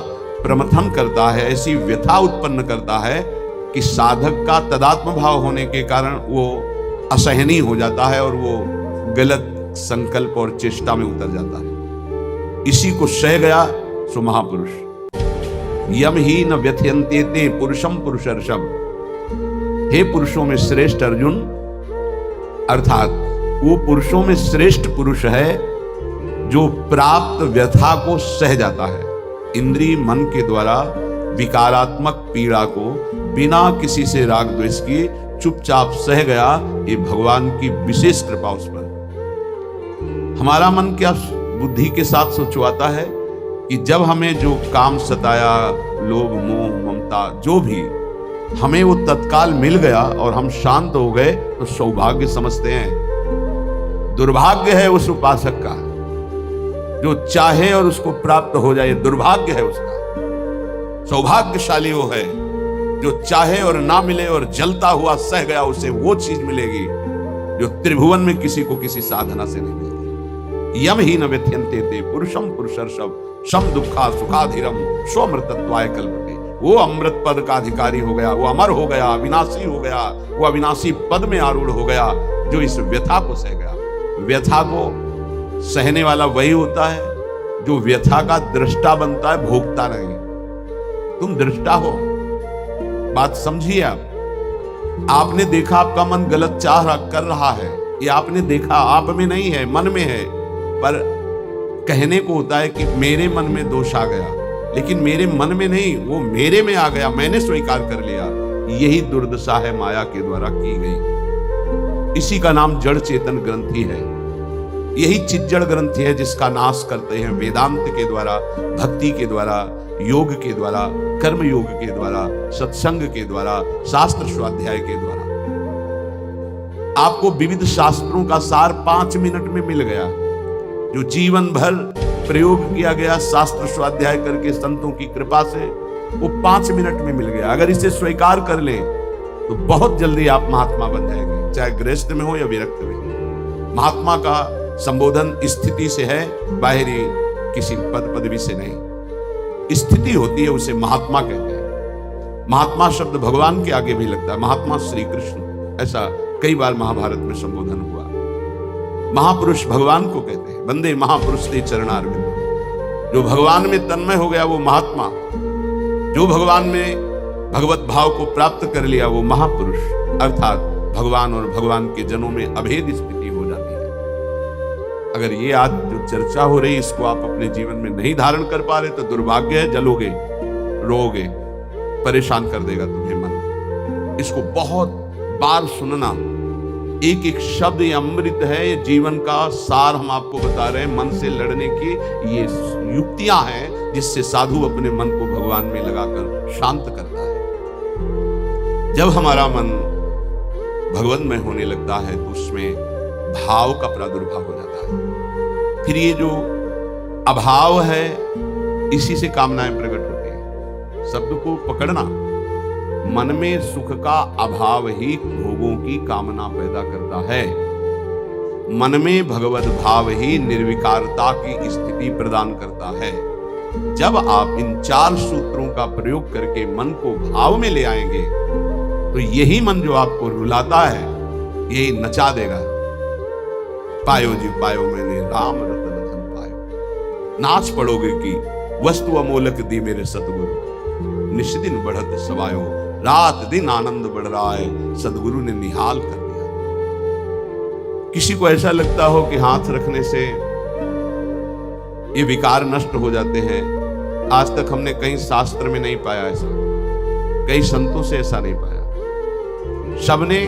प्रमथन करता है, ऐसी व्यथा उत्पन्न करता है कि साधक का तदात्म भाव होने के कारण वो असहनीय हो जाता है और वो गलत संकल्प और चेष्टा में उतर जाता है। इसी को सह गया सो महापुरुष। यम ही न व्यथयन्ते ते पुरुषम पुरुषर्षभ। हे पुरुषों में श्रेष्ठ अर्जुन, अर्थात वो पुरुषों में श्रेष्ठ पुरुष है जो प्राप्त व्यथा को सह जाता है। इंद्रिय मन के द्वारा विकारात्मक पीड़ा को बिना किसी से राग द्वेष किए चुपचाप सह गया, ये भगवान की विशेष कृपा उस पर। हमारा मन क्या बुद्धि के साथ सोचवाता है कि जब हमें जो काम सताया, लोभ मोह ममता जो भी, हमें वो तत्काल मिल गया और हम शांत हो गए तो सौभाग्य समझते हैं। दुर्भाग्य है उस उपासक का जो चाहे और उसको प्राप्त हो जाए, दुर्भाग्य है उसका। सौभाग्यशाली वो है जो चाहे और ना मिले और जलता हुआ सह गया, उसे वो चीज मिलेगी जो त्रिभुवन में किसी को किसी साधना से नहीं मिलती। यम ही न व्यथ्यन्ते ते पुरुषम पुरुषर्षभ शम दुखा सुखाधिरम स्वमृतत्वाय कल्पते। वो अमृत पद का अधिकारी हो गया, वो अमर हो गया, अविनाशी हो गया, वो अविनाशी पद में आरूढ़ हो गया जो इस व्यथा को सह गया। व्यथा को सहने वाला वही होता है जो व्यथा का दृष्टा बनता है, भोगता नहीं। तुम दृष्टा हो, बात समझिए। आपने देखा आपका मन गलत चाह कर रहा है, ये आपने देखा, आप में नहीं है, मन में है। पर कहने को होता है कि मेरे मन में दोष आ गया, लेकिन मेरे मन में नहीं, वो मेरे में आ गया, मैंने स्वीकार कर लिया। यही दुर्दशा है माया के द्वारा की गई। इसी का नाम जड़ चेतन ग्रंथि है। यही चिज्जड़ ग्रंथि है जिसका नाश करते हैं वेदांत के द्वारा, भक्ति के द्वारा, योग के द्वारा, कर्म योग के द्वारा, सत्संग के द्वारा, शास्त्र स्वाध्याय के द्वारा। आपको विविध शास्त्रों का सार 5 मिनट में मिल गया। जो जीवन भर प्रयोग किया गया शास्त्र स्वाध्याय करके संतों की कृपा से, वो 5 मिनट में मिल गया। अगर इसे स्वीकार कर लें तो बहुत जल्दी आप महात्मा बन जाएंगे, चाहे गृहस्थ में हो या विरक्त में। महात्मा का संबोधन स्थिति से है, बाहरी किसी पद पदवी से नहीं। स्थिति होती है, उसे महात्मा कहते हैं। महात्मा शब्द भगवान के आगे भी लगता है, महात्मा श्री कृष्ण, ऐसा कई बार महाभारत में संबोधन हुआ। महापुरुष भगवान को कहते हैं, वंदे महापुरुष ते चरणारविंद। जो भगवान में तन्मय हो गया वो महात्मा, जो भगवान में भगवत भाव को प्राप्त कर लिया वो महापुरुष, अर्थात भगवान और भगवान के जनों में अभेद स्थिति हो जाती है। अगर ये आज जो चर्चा हो रही इसको आप अपने जीवन में नहीं धारण कर पा रहे तो दुर्भाग्य है, जलोगे, रोओगे, परेशान कर देगा तुम्हें मन। इसको बहुत बार सुनना। एक एक शब्द ये अमृत है, ये जीवन का सार हम आपको बता रहे हैं। मन से लड़ने की ये युक्तियां हैं जिससे साधु अपने मन को भगवान में लगाकर शांत करता है। जब हमारा मन भगवन्मय होने लगता है तो उसमें भाव का प्रादुर्भाव हो जाता है। फिर ये जो अभाव है इसी से कामनाएं प्रकट होती हैं। शब्द को पकड़ना, मन में सुख का अभाव ही भोगों की कामना पैदा करता है। मन में भगवत भाव ही निर्विकारता की स्थिति प्रदान करता है। जब आप इन 4 सूत्रों का प्रयोग करके मन को भाव में ले आएंगे तो यही मन जो आपको रुलाता है यही नचा देगा। पायो जी पायो मैंने राम रतन धन पायो। नाच पड़ोगे कि वस्तु अमोलक दी मेरे सतगुरु। निष्दिन बढ़त सवायो, रात दिन आनंद बढ़ रहा है, सदगुरु ने निहाल कर दिया। किसी को ऐसा लगता हो कि हाथ रखने से ये विकार नष्ट हो जाते हैं। आज तक हमने कहीं शास्त्र में नहीं पाया ऐसा, कई संतों से ऐसा नहीं पाया। सबने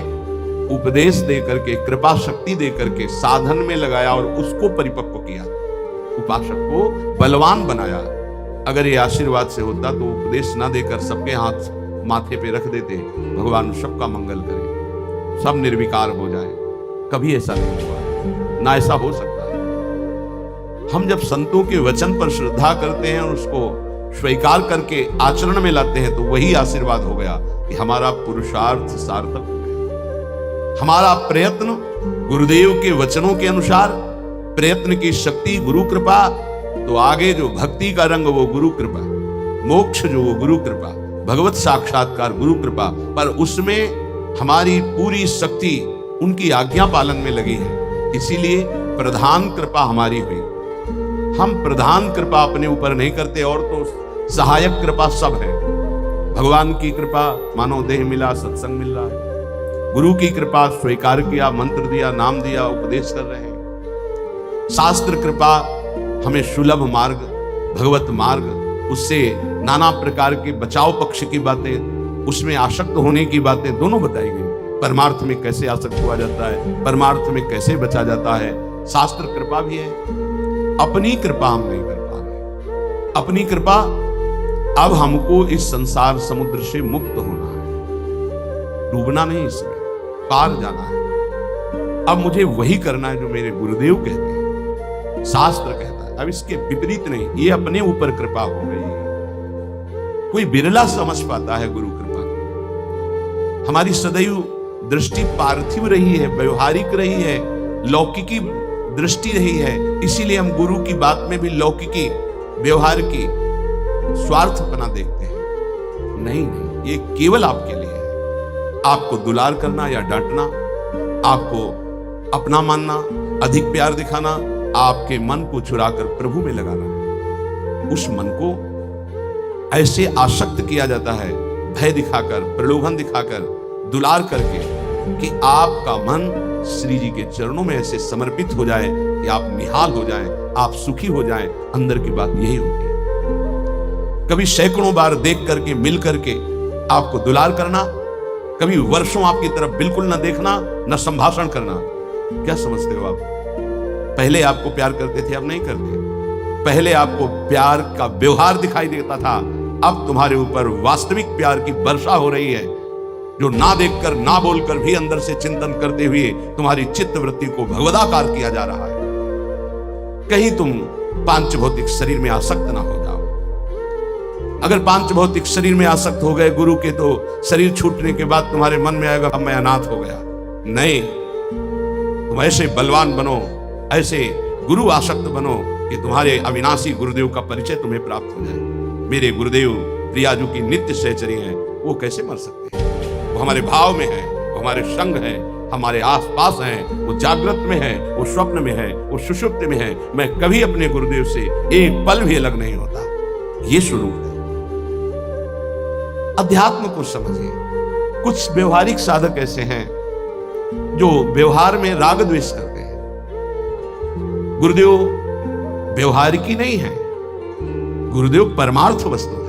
उपदेश दे करके, कृपा शक्ति दे करके साधन में लगाया और उसको परिपक्व किया, उपासक को बलवान बनाया। अगर ये आशीर्वाद से होता तो उपदेश ना देकर सबके हाथ माथे पे रख देते, भगवान सबका मंगल करे, सब निर्विकार हो जाए। कभी ऐसा नहीं हुआ, ना ऐसा हो सकता है। हम जब संतों के वचन पर श्रद्धा करते हैं और उसको स्वीकार करके आचरण में लाते हैं तो वही आशीर्वाद हो गया कि हमारा पुरुषार्थ सार्थक हो गया। हमारा प्रयत्न गुरुदेव के वचनों के अनुसार, प्रयत्न की शक्ति गुरु कृपा, तो आगे जो भक्ति का रंग वो गुरु कृपा, मोक्ष जो वो गुरु कृपा, भगवत साक्षात्कार गुरु कृपा। पर उसमें हमारी पूरी शक्ति उनकी आज्ञा पालन में लगी है, इसीलिए प्रधान कृपा हमारी हुई। हम प्रधान कृपा अपने ऊपर नहीं करते और तो सहायक कृपा सब है। भगवान की कृपा, मानव देह मिला, सत्संग मिल रहा है। गुरु की कृपा, स्वीकार किया, मंत्र दिया, नाम दिया, उपदेश कर रहे हैं। शास्त्र कृपा, हमें सुलभ मार्ग, भगवत मार्ग, उससे नाना प्रकार के बचाव पक्ष की बातें, उसमें आसक्त होने की बातें दोनों बताई गई। परमार्थ में कैसे आसक्त हुआ जाता है, परमार्थ में कैसे बचा जाता है, शास्त्र कृपा भी है। अपनी कृपा हम नहीं कर पा रहे। अपनी कृपा, अब हमको इस संसार समुद्र से मुक्त होना है, डूबना नहीं, इसमें पार जाना है। अब मुझे वही करना है जो मेरे गुरुदेव कहते हैं, शास्त्र कहता है। अब इसके विपरीत नहीं, ये अपने ऊपर कृपा हो गई। कोई बिरला समझ पाता है गुरु कृपा को। हमारी सदैव दृष्टि पार्थिव रही है, व्यवहारिक रही है, लौकिकी दृष्टि रही है, इसीलिए हम गुरु की बात में भी लौकिकी व्यवहार की स्वार्थपना देखते हैं। नहीं नहीं, ये केवल आपके लिए है। आपको दुलार करना या डांटना, आपको अपना मानना, अधिक प्यार दिखाना, आपके मन को चुराकर प्रभु में लगाना है। उस मन को ऐसे आसक्त किया जाता है, भय दिखाकर, प्रलोभन दिखाकर, दुलार करके, कि आपका मन श्री जी के चरणों में ऐसे समर्पित हो जाए कि आप निहाल हो जाएं, आप सुखी हो जाएं। अंदर की बात यही होती है। कभी सैकड़ों बार देख करके, मिल करके आपको दुलार करना, कभी वर्षों आपकी तरफ बिल्कुल न देखना, न संभाषण करना। क्या समझते हो आप? पहले आपको प्यार करते थे, अब नहीं करते। पहले आपको प्यार का व्यवहार दिखाई देता था, अब तुम्हारे ऊपर वास्तविक प्यार की वर्षा हो रही है, जो ना देखकर, ना बोलकर भी अंदर से चिंतन करते हुए तुम्हारी चित्त वृत्ति को भगवदाकार किया जा रहा है। कहीं तुम पांच भौतिक शरीर में आसक्त ना हो जाओ। अगर पांच भौतिक शरीर में आसक्त हो गए गुरु के, तो शरीर छूटने के बाद तुम्हारे मन में आएगा अब मैं अनाथ हो गया। नहीं, तुम ऐसे बलवान बनो, ऐसे गुरु आसक्त बनो कि तुम्हारे अविनाशी गुरुदेव का परिचय तुम्हें प्राप्त हो जाए। मेरे गुरुदेव प्रियाजू की नित्य सहचरी हैं, वो कैसे मर सकते हैं? वो हमारे भाव में है, वो हमारे संग है, हमारे आसपास हैं, वो जागृत में है, वो स्वप्न में है, वो सुषुप्त में है। मैं कभी अपने गुरुदेव से एक पल भी अलग नहीं होता। ये स्वरूप है। अध्यात्म को समझिए। कुछ व्यवहारिक साधक ऐसे हैं जो व्यवहार में राग द्वेष करते हैं। गुरुदेव व्यवहारिकी नहीं है, गुरुदेव परमार्थ वस्तु है।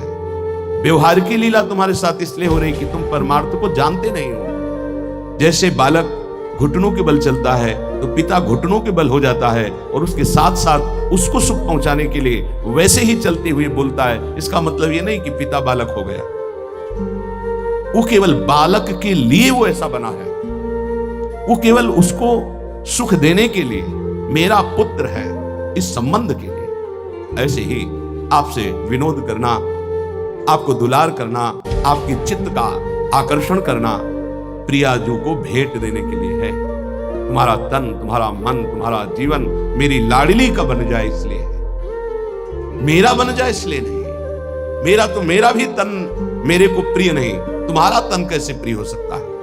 व्यवहार की लीला तुम्हारे साथ इसलिए हो रही कि तुम परमार्थ को जानते नहीं हो। जैसे बालक घुटनों के बल चलता है तो पिता घुटनों के बल हो जाता है और उसके साथ साथ उसको सुख पहुंचाने के लिए वैसे ही चलते हुए बोलता है। इसका मतलब ये नहीं कि पिता बालक हो गया, वो केवल बालक के लिए वो ऐसा बना है। वो केवल उसको सुख देने के लिए, मेरा पुत्र है, इस संबंध के लिए। ऐसे ही आपसे विनोद करना, आपको दुलार करना, आपकी चित्त का आकर्षण करना प्रियाजू को भेंट देने के लिए है। तुम्हारा तन, तुम्हारा मन, तुम्हारा जीवन मेरी लाडली का बन जाए इसलिए है, मेरा बन जाए इसलिए नहीं। मेरा तो मेरा भी तन मेरे को प्रिय नहीं, तुम्हारा तन कैसे प्रिय हो सकता है?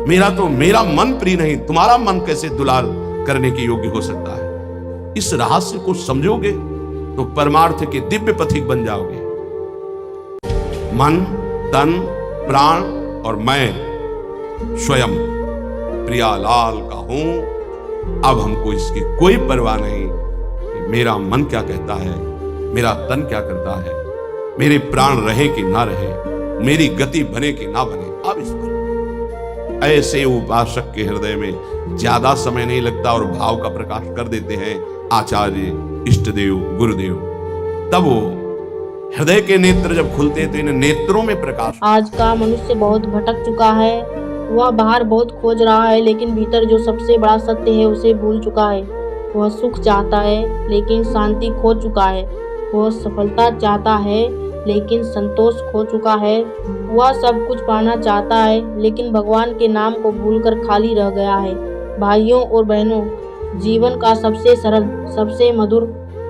मेरा तो मेरा मन प्रिय नहीं, तुम्हारा मन कैसे दुलार करने के योग्य हो सकता है? इस रहस्य को समझोगे तो परमार्थ के दिव्य पथिक बन जाओगे। मन, तन, प्राण और मैं स्वयं प्रियालाल का हूं। अब हमको इसकी कोई परवाह नहीं कि मेरा मन क्या कहता है, मेरा तन क्या करता है, मेरे प्राण रहे कि ना रहे, मेरी गति बने कि ना बने। अब इस पर ऐसे उपासक के हृदय में ज्यादा समय नहीं लगता और भाव का प्रकाश कर देते हैं आचार्य, इष्टदेव, गुरुदेव। तब वो हृदय के नेत्र जब खुलते हैं तो इन नेत्रों में प्रकाश। आज का मनुष्य बहुत भटक चुका है। वह बाहर बहुत खोज रहा है, लेकिन भीतर जो सबसे बड़ा सत्य है उसे भूल चुका है। वह सुख चाहता है लेकिन शांति खो चुका है। वह सफलता चाहता है लेकिन संतोष खो चुका है। वह सब कुछ पाना चाहता है लेकिन भगवान के नाम को भूलकर खाली रह गया है। भाइयों और बहनों, जीवन का सबसे सरल, सबसे मधुर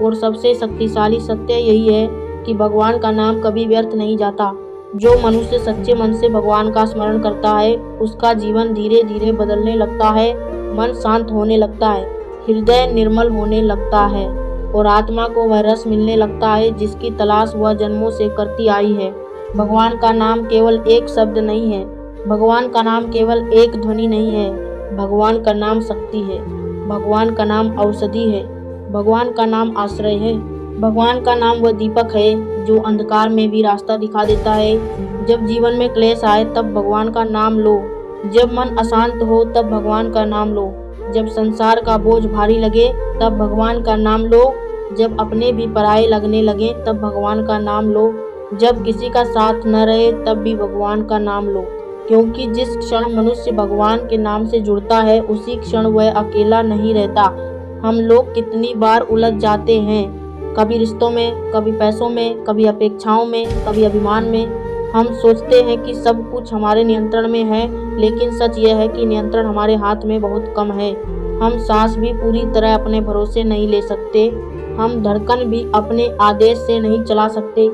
और सबसे शक्तिशाली सत्य यही है कि भगवान का नाम कभी व्यर्थ नहीं जाता। जो मनुष्य सच्चे मन से भगवान का स्मरण करता है उसका जीवन धीरे धीरे बदलने लगता है, मन शांत होने लगता है, हृदय निर्मल होने लगता है और आत्मा को वह रस मिलने लगता है जिसकी तलाश वह जन्मों से करती आई है। भगवान का नाम केवल एक शब्द नहीं है, भगवान का नाम केवल एक ध्वनि नहीं है, भगवान का नाम शक्ति है, भगवान का नाम औषधि है, भगवान का नाम आश्रय है, भगवान का नाम वह दीपक है जो अंधकार में भी रास्ता दिखा देता है। जब जीवन में क्लेश आए तब भगवान का नाम लो, जब मन अशांत हो तब भगवान का नाम लो, जब संसार का बोझ भारी लगे तब भगवान का नाम लो, जब अपने भी पराये लगने लगे तब भगवान का नाम लो, जब किसी का साथ न रहे तब भी भगवान का नाम लो। क्योंकि जिस क्षण मनुष्य भगवान के नाम से जुड़ता है उसी क्षण वह अकेला नहीं रहता। हम लोग कितनी बार उलझ जाते हैं, कभी रिश्तों में, कभी पैसों में, कभी अपेक्षाओं में, कभी अभिमान में। हम सोचते हैं कि सब कुछ हमारे नियंत्रण में है, लेकिन सच यह है कि नियंत्रण हमारे हाथ में बहुत कम है। हम सांस भी पूरी तरह अपने भरोसे नहीं ले सकते, हम धड़कन भी अपने आदेश से नहीं चला सकते।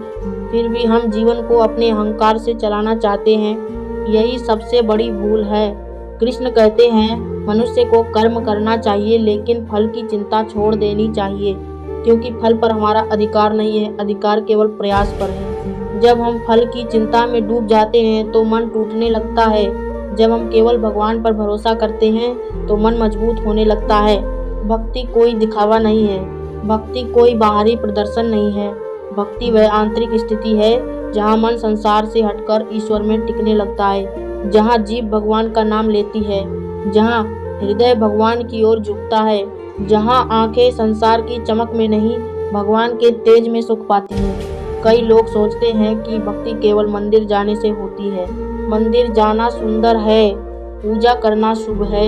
फिर भी हम जीवन को अपने अहंकार से चलाना चाहते हैं। यही सबसे बड़ी भूल है। कृष्ण कहते हैं, मनुष्य को कर्म करना चाहिए, लेकिन फल की चिंता छोड़ देनी चाहिए, क्योंकि फल पर हमारा अधिकार नहीं है, अधिकार केवल प्रयास पर है। जब हम फल की चिंता में डूब जाते हैं तो मन टूटने लगता है। जब हम केवल भगवान पर भरोसा करते हैं तो मन मजबूत होने लगता है। भक्ति कोई दिखावा नहीं है, भक्ति कोई बाहरी प्रदर्शन नहीं है। भक्ति वह आंतरिक स्थिति है जहाँ मन संसार से हटकर ईश्वर में टिकने लगता है, जहाँ जीभ भगवान का नाम लेती है, जहाँ हृदय भगवान की ओर झुकता है, जहाँ आंखें संसार की चमक में नहीं भगवान के तेज में सुख पाती हैं। कई लोग सोचते हैं कि भक्ति केवल मंदिर जाने से होती है। मंदिर जाना सुंदर है, पूजा करना शुभ है,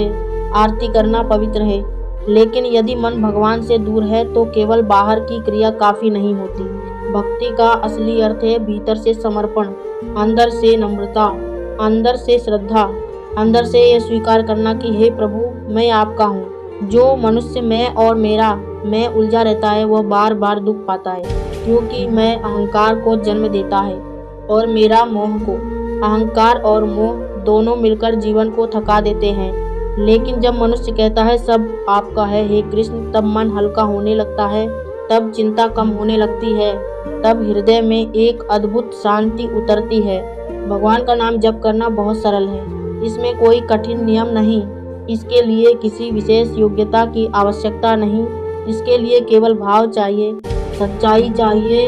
आरती करना पवित्र है, लेकिन यदि मन भगवान से दूर है तो केवल बाहर की क्रिया काफी नहीं होती। भक्ति का असली अर्थ है भीतर से समर्पण, अंदर से नम्रता, अंदर से श्रद्धा, अंदर से यह स्वीकार करना कि हे प्रभु, मैं आपका हूँ। जो मनुष्य मैं और मेरा मैं उलझा रहता है वह बार बार दुख पाता है, क्योंकि मैं अहंकार को जन्म देता है और मेरा मोह को। अहंकार और मोह दोनों मिलकर जीवन को थका देते हैं। लेकिन जब मनुष्य कहता है सब आपका है हे कृष्ण, तब मन हल्का होने लगता है, तब चिंता कम होने लगती है, तब हृदय में एक अद्भुत शांति उतरती है। भगवान का नाम जप करना बहुत सरल है, इसमें कोई कठिन नियम नहीं, इसके लिए किसी विशेष योग्यता की आवश्यकता नहीं। इसके लिए केवल भाव चाहिए, सच्चाई चाहिए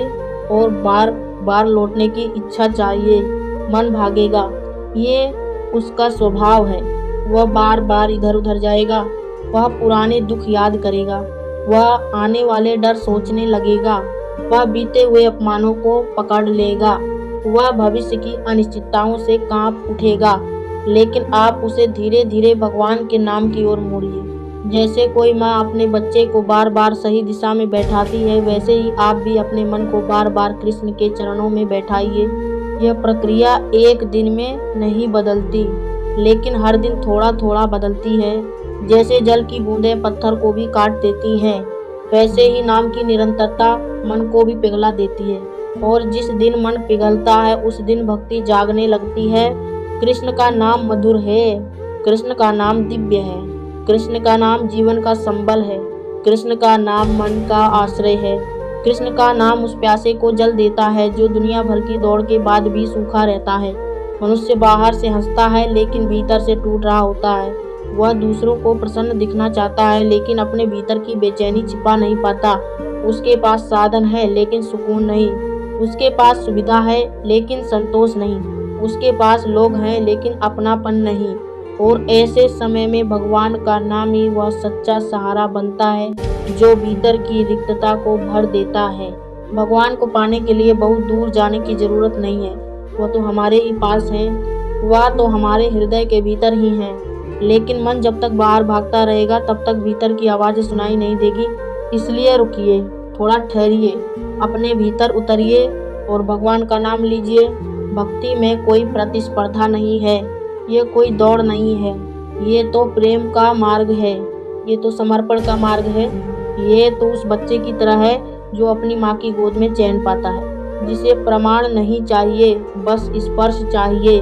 और बार बार लौटने की इच्छा चाहिए। मन भागेगा, ये उसका स्वभाव है। वह बार बार इधर उधर जाएगा, वह पुराने दुख याद करेगा, वह आने वाले डर सोचने लगेगा, वह बीते हुए अपमानों को पकड़ लेगा, वह भविष्य की अनिश्चितताओं से कांप उठेगा। लेकिन आप उसे धीरे धीरे भगवान के नाम की ओर मोड़िए। जैसे कोई माँ अपने बच्चे को बार बार सही दिशा में बैठाती है, वैसे ही आप भी अपने मन को बार बार कृष्ण के चरणों में बैठाइए। यह प्रक्रिया एक दिन में नहीं बदलती, लेकिन हर दिन थोड़ा थोड़ा बदलती है। जैसे जल की बूंदें पत्थर को भी काट देती हैं, वैसे ही नाम की निरंतरता मन को भी पिघला देती है। और जिस दिन मन पिघलता है उस दिन भक्ति जागने लगती है। कृष्ण का नाम मधुर है, कृष्ण का नाम दिव्य है, कृष्ण का नाम जीवन का संबल है, कृष्ण का नाम मन का आश्रय है। कृष्ण का नाम उस प्यासे को जल देता है जो दुनिया भर की दौड़ के बाद भी सूखा रहता है। मनुष्य बाहर से हंसता है लेकिन भीतर से टूट रहा होता है। वह दूसरों को प्रसन्न दिखना चाहता है लेकिन अपने भीतर की बेचैनी छिपा नहीं पाता। उसके पास साधन है लेकिन सुकून नहीं, उसके पास सुविधा है लेकिन संतोष नहीं, उसके पास लोग हैं लेकिन अपनापन नहीं। और ऐसे समय में भगवान का नाम ही वह सच्चा सहारा बनता है जो भीतर की रिक्तता को भर देता है। भगवान को पाने के लिए बहुत दूर जाने की जरूरत नहीं है, वह तो हमारे ही पास है, वह तो हमारे हृदय के भीतर ही है। लेकिन मन जब तक बाहर भागता रहेगा तब तक भीतर की आवाज़ें सुनाई नहीं देगी। इसलिए रुकिए, थोड़ा ठहरिए, अपने भीतर उतरिए और भगवान का नाम लीजिए। भक्ति में कोई प्रतिस्पर्धा नहीं है, ये कोई दौड़ नहीं है, ये तो प्रेम का मार्ग है, ये तो समर्पण का मार्ग है। ये तो उस बच्चे की तरह है जो अपनी माँ की गोद में चैन पाता है, जिसे प्रमाण नहीं चाहिए बस स्पर्श चाहिए,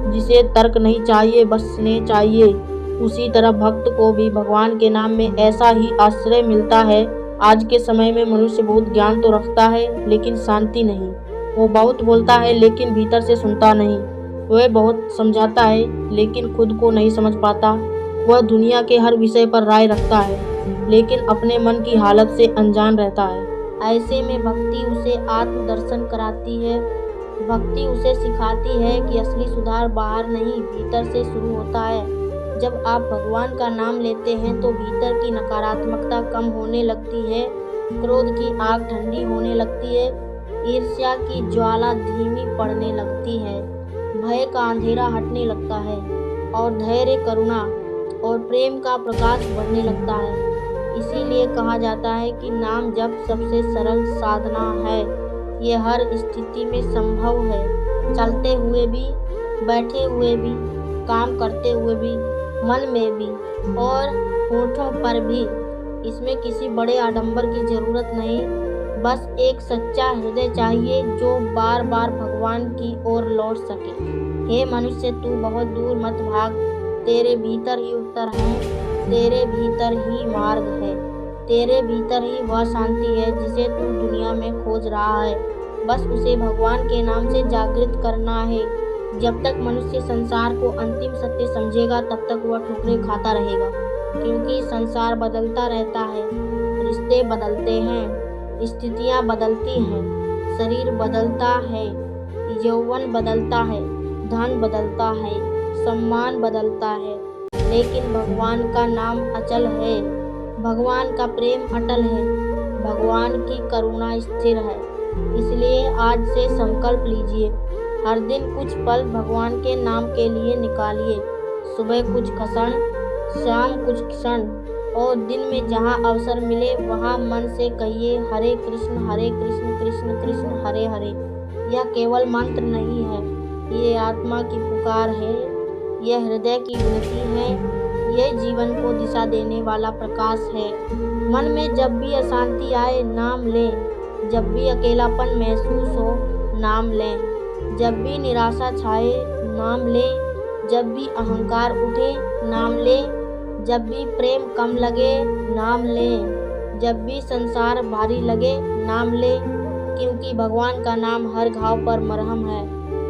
जिसे तर्क नहीं चाहिए बस स्नेह चाहिए। उसी तरह भक्त को भी भगवान के नाम में ऐसा ही आश्रय मिलता है। आज के समय में मनुष्य बहुत ज्ञान तो रखता है लेकिन शांति नहीं। वो बहुत बोलता है लेकिन भीतर से सुनता नहीं। वह बहुत समझाता है लेकिन खुद को नहीं समझ पाता। वह दुनिया के हर विषय पर राय रखता है लेकिन अपने मन की हालत से अनजान रहता है। ऐसे में भक्ति उसे आत्मदर्शन कराती है। भक्ति उसे सिखाती है कि असली सुधार बाहर नहीं भीतर से शुरू होता है। जब आप भगवान का नाम लेते हैं तो भीतर की नकारात्मकता कम होने लगती है, क्रोध की आग ठंडी होने लगती है, ईर्ष्या की ज्वाला धीमी पड़ने लगती है, भय का अंधेरा हटने लगता है और धैर्य, करुणा और प्रेम का प्रकाश बढ़ने लगता है। इसीलिए कहा जाता है कि नाम जप सबसे सरल साधना है। ये हर स्थिति में संभव है, चलते हुए भी, बैठे हुए भी, काम करते हुए भी, मन में भी और होठों पर भी। इसमें किसी बड़े आडंबर की जरूरत नहीं, बस एक सच्चा हृदय चाहिए जो बार बार भगवान की ओर लौट सके। हे मनुष्य, तू बहुत दूर मत भाग, तेरे भीतर ही उत्तर है, तेरे भीतर ही मार्ग है, तेरे भीतर ही वह शांति है जिसे तू दुनिया में खोज रहा है। बस उसे भगवान के नाम से जागृत करना है। जब तक मनुष्य संसार को अंतिम सत्य समझेगा तब तक वह ठोकरें खाता रहेगा, क्योंकि संसार बदलता रहता है, रिश्ते बदलते हैं, स्थितियां बदलती हैं, शरीर बदलता है, यौवन बदलता है, धन बदलता है, सम्मान बदलता है, लेकिन भगवान का नाम अचल है, भगवान का प्रेम अटल है, भगवान की करुणा स्थिर है। इसलिए आज से संकल्प लीजिए, हर दिन कुछ पल भगवान के नाम के लिए निकालिए। सुबह कुछ क्षण, शाम कुछ क्षण, और दिन में जहाँ अवसर मिले वहाँ मन से कहिए हरे कृष्ण कृष्ण कृष्ण हरे हरे। यह केवल मंत्र नहीं है, ये आत्मा की पुकार है, यह हृदय की विनती है, यह जीवन को दिशा देने वाला प्रकाश है। मन में जब भी अशांति आए नाम लें, जब भी अकेलापन महसूस हो नाम लें, जब भी निराशा छाए नाम लें, जब भी अहंकार उठे नाम लें, जब भी प्रेम कम लगे नाम लें, जब भी संसार भारी लगे नाम लें, क्योंकि भगवान का नाम हर घाव पर मरहम है।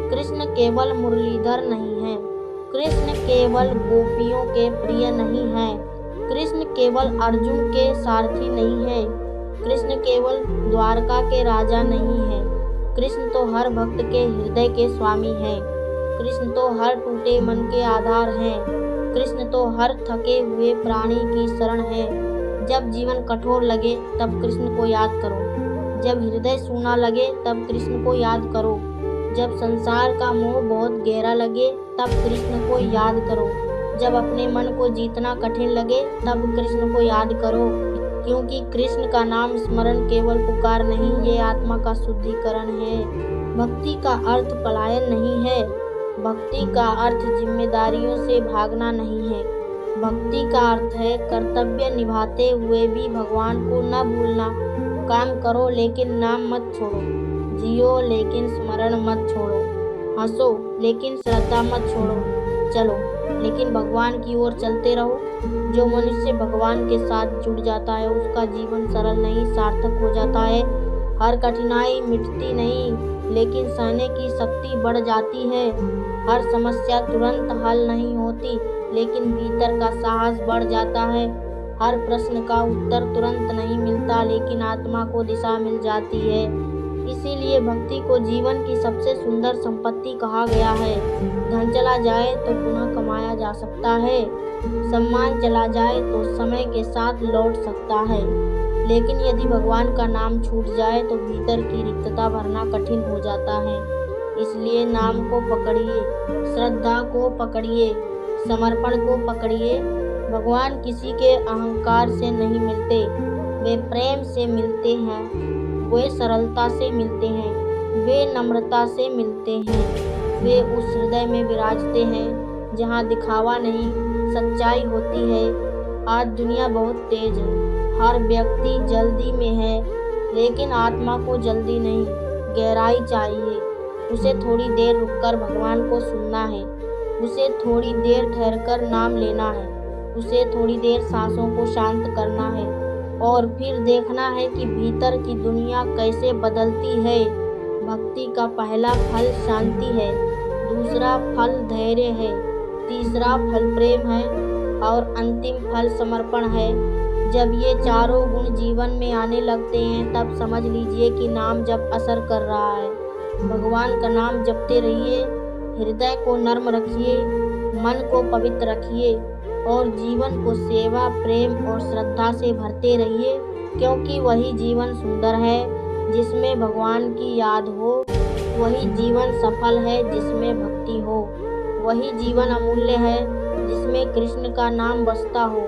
कृष्ण केवल मुरलीधर नहीं है, कृष्ण केवल गोपियों के प्रिय नहीं है, कृष्ण केवल अर्जुन के सारथी नहीं है, कृष्ण केवल द्वारका के राजा नहीं है, कृष्ण तो हर भक्त के हृदय के स्वामी हैं, कृष्ण तो हर टूटे मन के आधार हैं, कृष्ण तो हर थके हुए प्राणी की शरण है। जब जीवन कठोर लगे तब कृष्ण को याद करो, जब हृदय सूना लगे तब कृष्ण को याद करो, जब संसार का मोह बहुत गहरा लगे तब कृष्ण को याद करो, जब अपने मन को जीतना कठिन लगे तब कृष्ण को याद करो, क्योंकि कृष्ण का नाम स्मरण केवल पुकार नहीं, ये आत्मा का शुद्धिकरण है। भक्ति का अर्थ पलायन नहीं है, भक्ति का अर्थ जिम्मेदारियों से भागना नहीं है, भक्ति का अर्थ है कर्तव्य निभाते हुए भी भगवान को न भूलना। काम करो लेकिन नाम मत छोड़ो, जियो लेकिन स्मरण मत छोड़ो, हंसो लेकिन श्रद्धा मत छोड़ो, चलो लेकिन भगवान की ओर चलते रहो। जो मनुष्य भगवान के साथ जुड़ जाता है उसका जीवन सरल नहीं सार्थक हो जाता है। हर कठिनाई मिटती नहीं, लेकिन सहने की शक्ति बढ़ जाती है। हर समस्या तुरंत हल नहीं होती, लेकिन भीतर का साहस बढ़ जाता है। हर प्रश्न का उत्तर तुरंत नहीं मिलता, लेकिन आत्मा को दिशा मिल जाती है। इसीलिए भक्ति को जीवन की सबसे सुंदर संपत्ति कहा गया है। धन चला जाए तो पुनः कमाया जा सकता है, सम्मान चला जाए तो समय के साथ लौट सकता है, लेकिन यदि भगवान का नाम छूट जाए तो भीतर की रिक्तता भरना कठिन हो जाता है। इसलिए नाम को पकड़िए, श्रद्धा को पकड़िए, समर्पण को पकड़िए। भगवान किसी के अहंकार से नहीं मिलते, वे प्रेम से मिलते हैं, वे सरलता से मिलते हैं, वे नम्रता से मिलते हैं, वे उस हृदय में विराजते हैं जहाँ दिखावा नहीं सच्चाई होती है। आज दुनिया बहुत तेज है, हर व्यक्ति जल्दी में है, लेकिन आत्मा को जल्दी नहीं, गहराई चाहिए। उसे थोड़ी देर रुककर भगवान को सुनना है, उसे थोड़ी देर ठहरकर नाम लेना है, उसे थोड़ी देर सांसों को शांत करना है, और फिर देखना है कि भीतर की दुनिया कैसे बदलती है। भक्ति का पहला फल शांति है, दूसरा फल धैर्य है, तीसरा फल प्रेम है और अंतिम फल समर्पण है। जब ये चारों गुण जीवन में आने लगते हैं तब समझ लीजिए कि नाम जप असर कर रहा है। भगवान का नाम जपते रहिए, हृदय को नर्म रखिए, मन को पवित्र रखिए और जीवन को सेवा, प्रेम और श्रद्धा से भरते रहिए, क्योंकि वही जीवन सुंदर है जिसमें भगवान की याद हो, वही जीवन सफल है जिसमें भक्ति हो, वही जीवन अमूल्य है जिसमें कृष्ण का नाम बसता हो।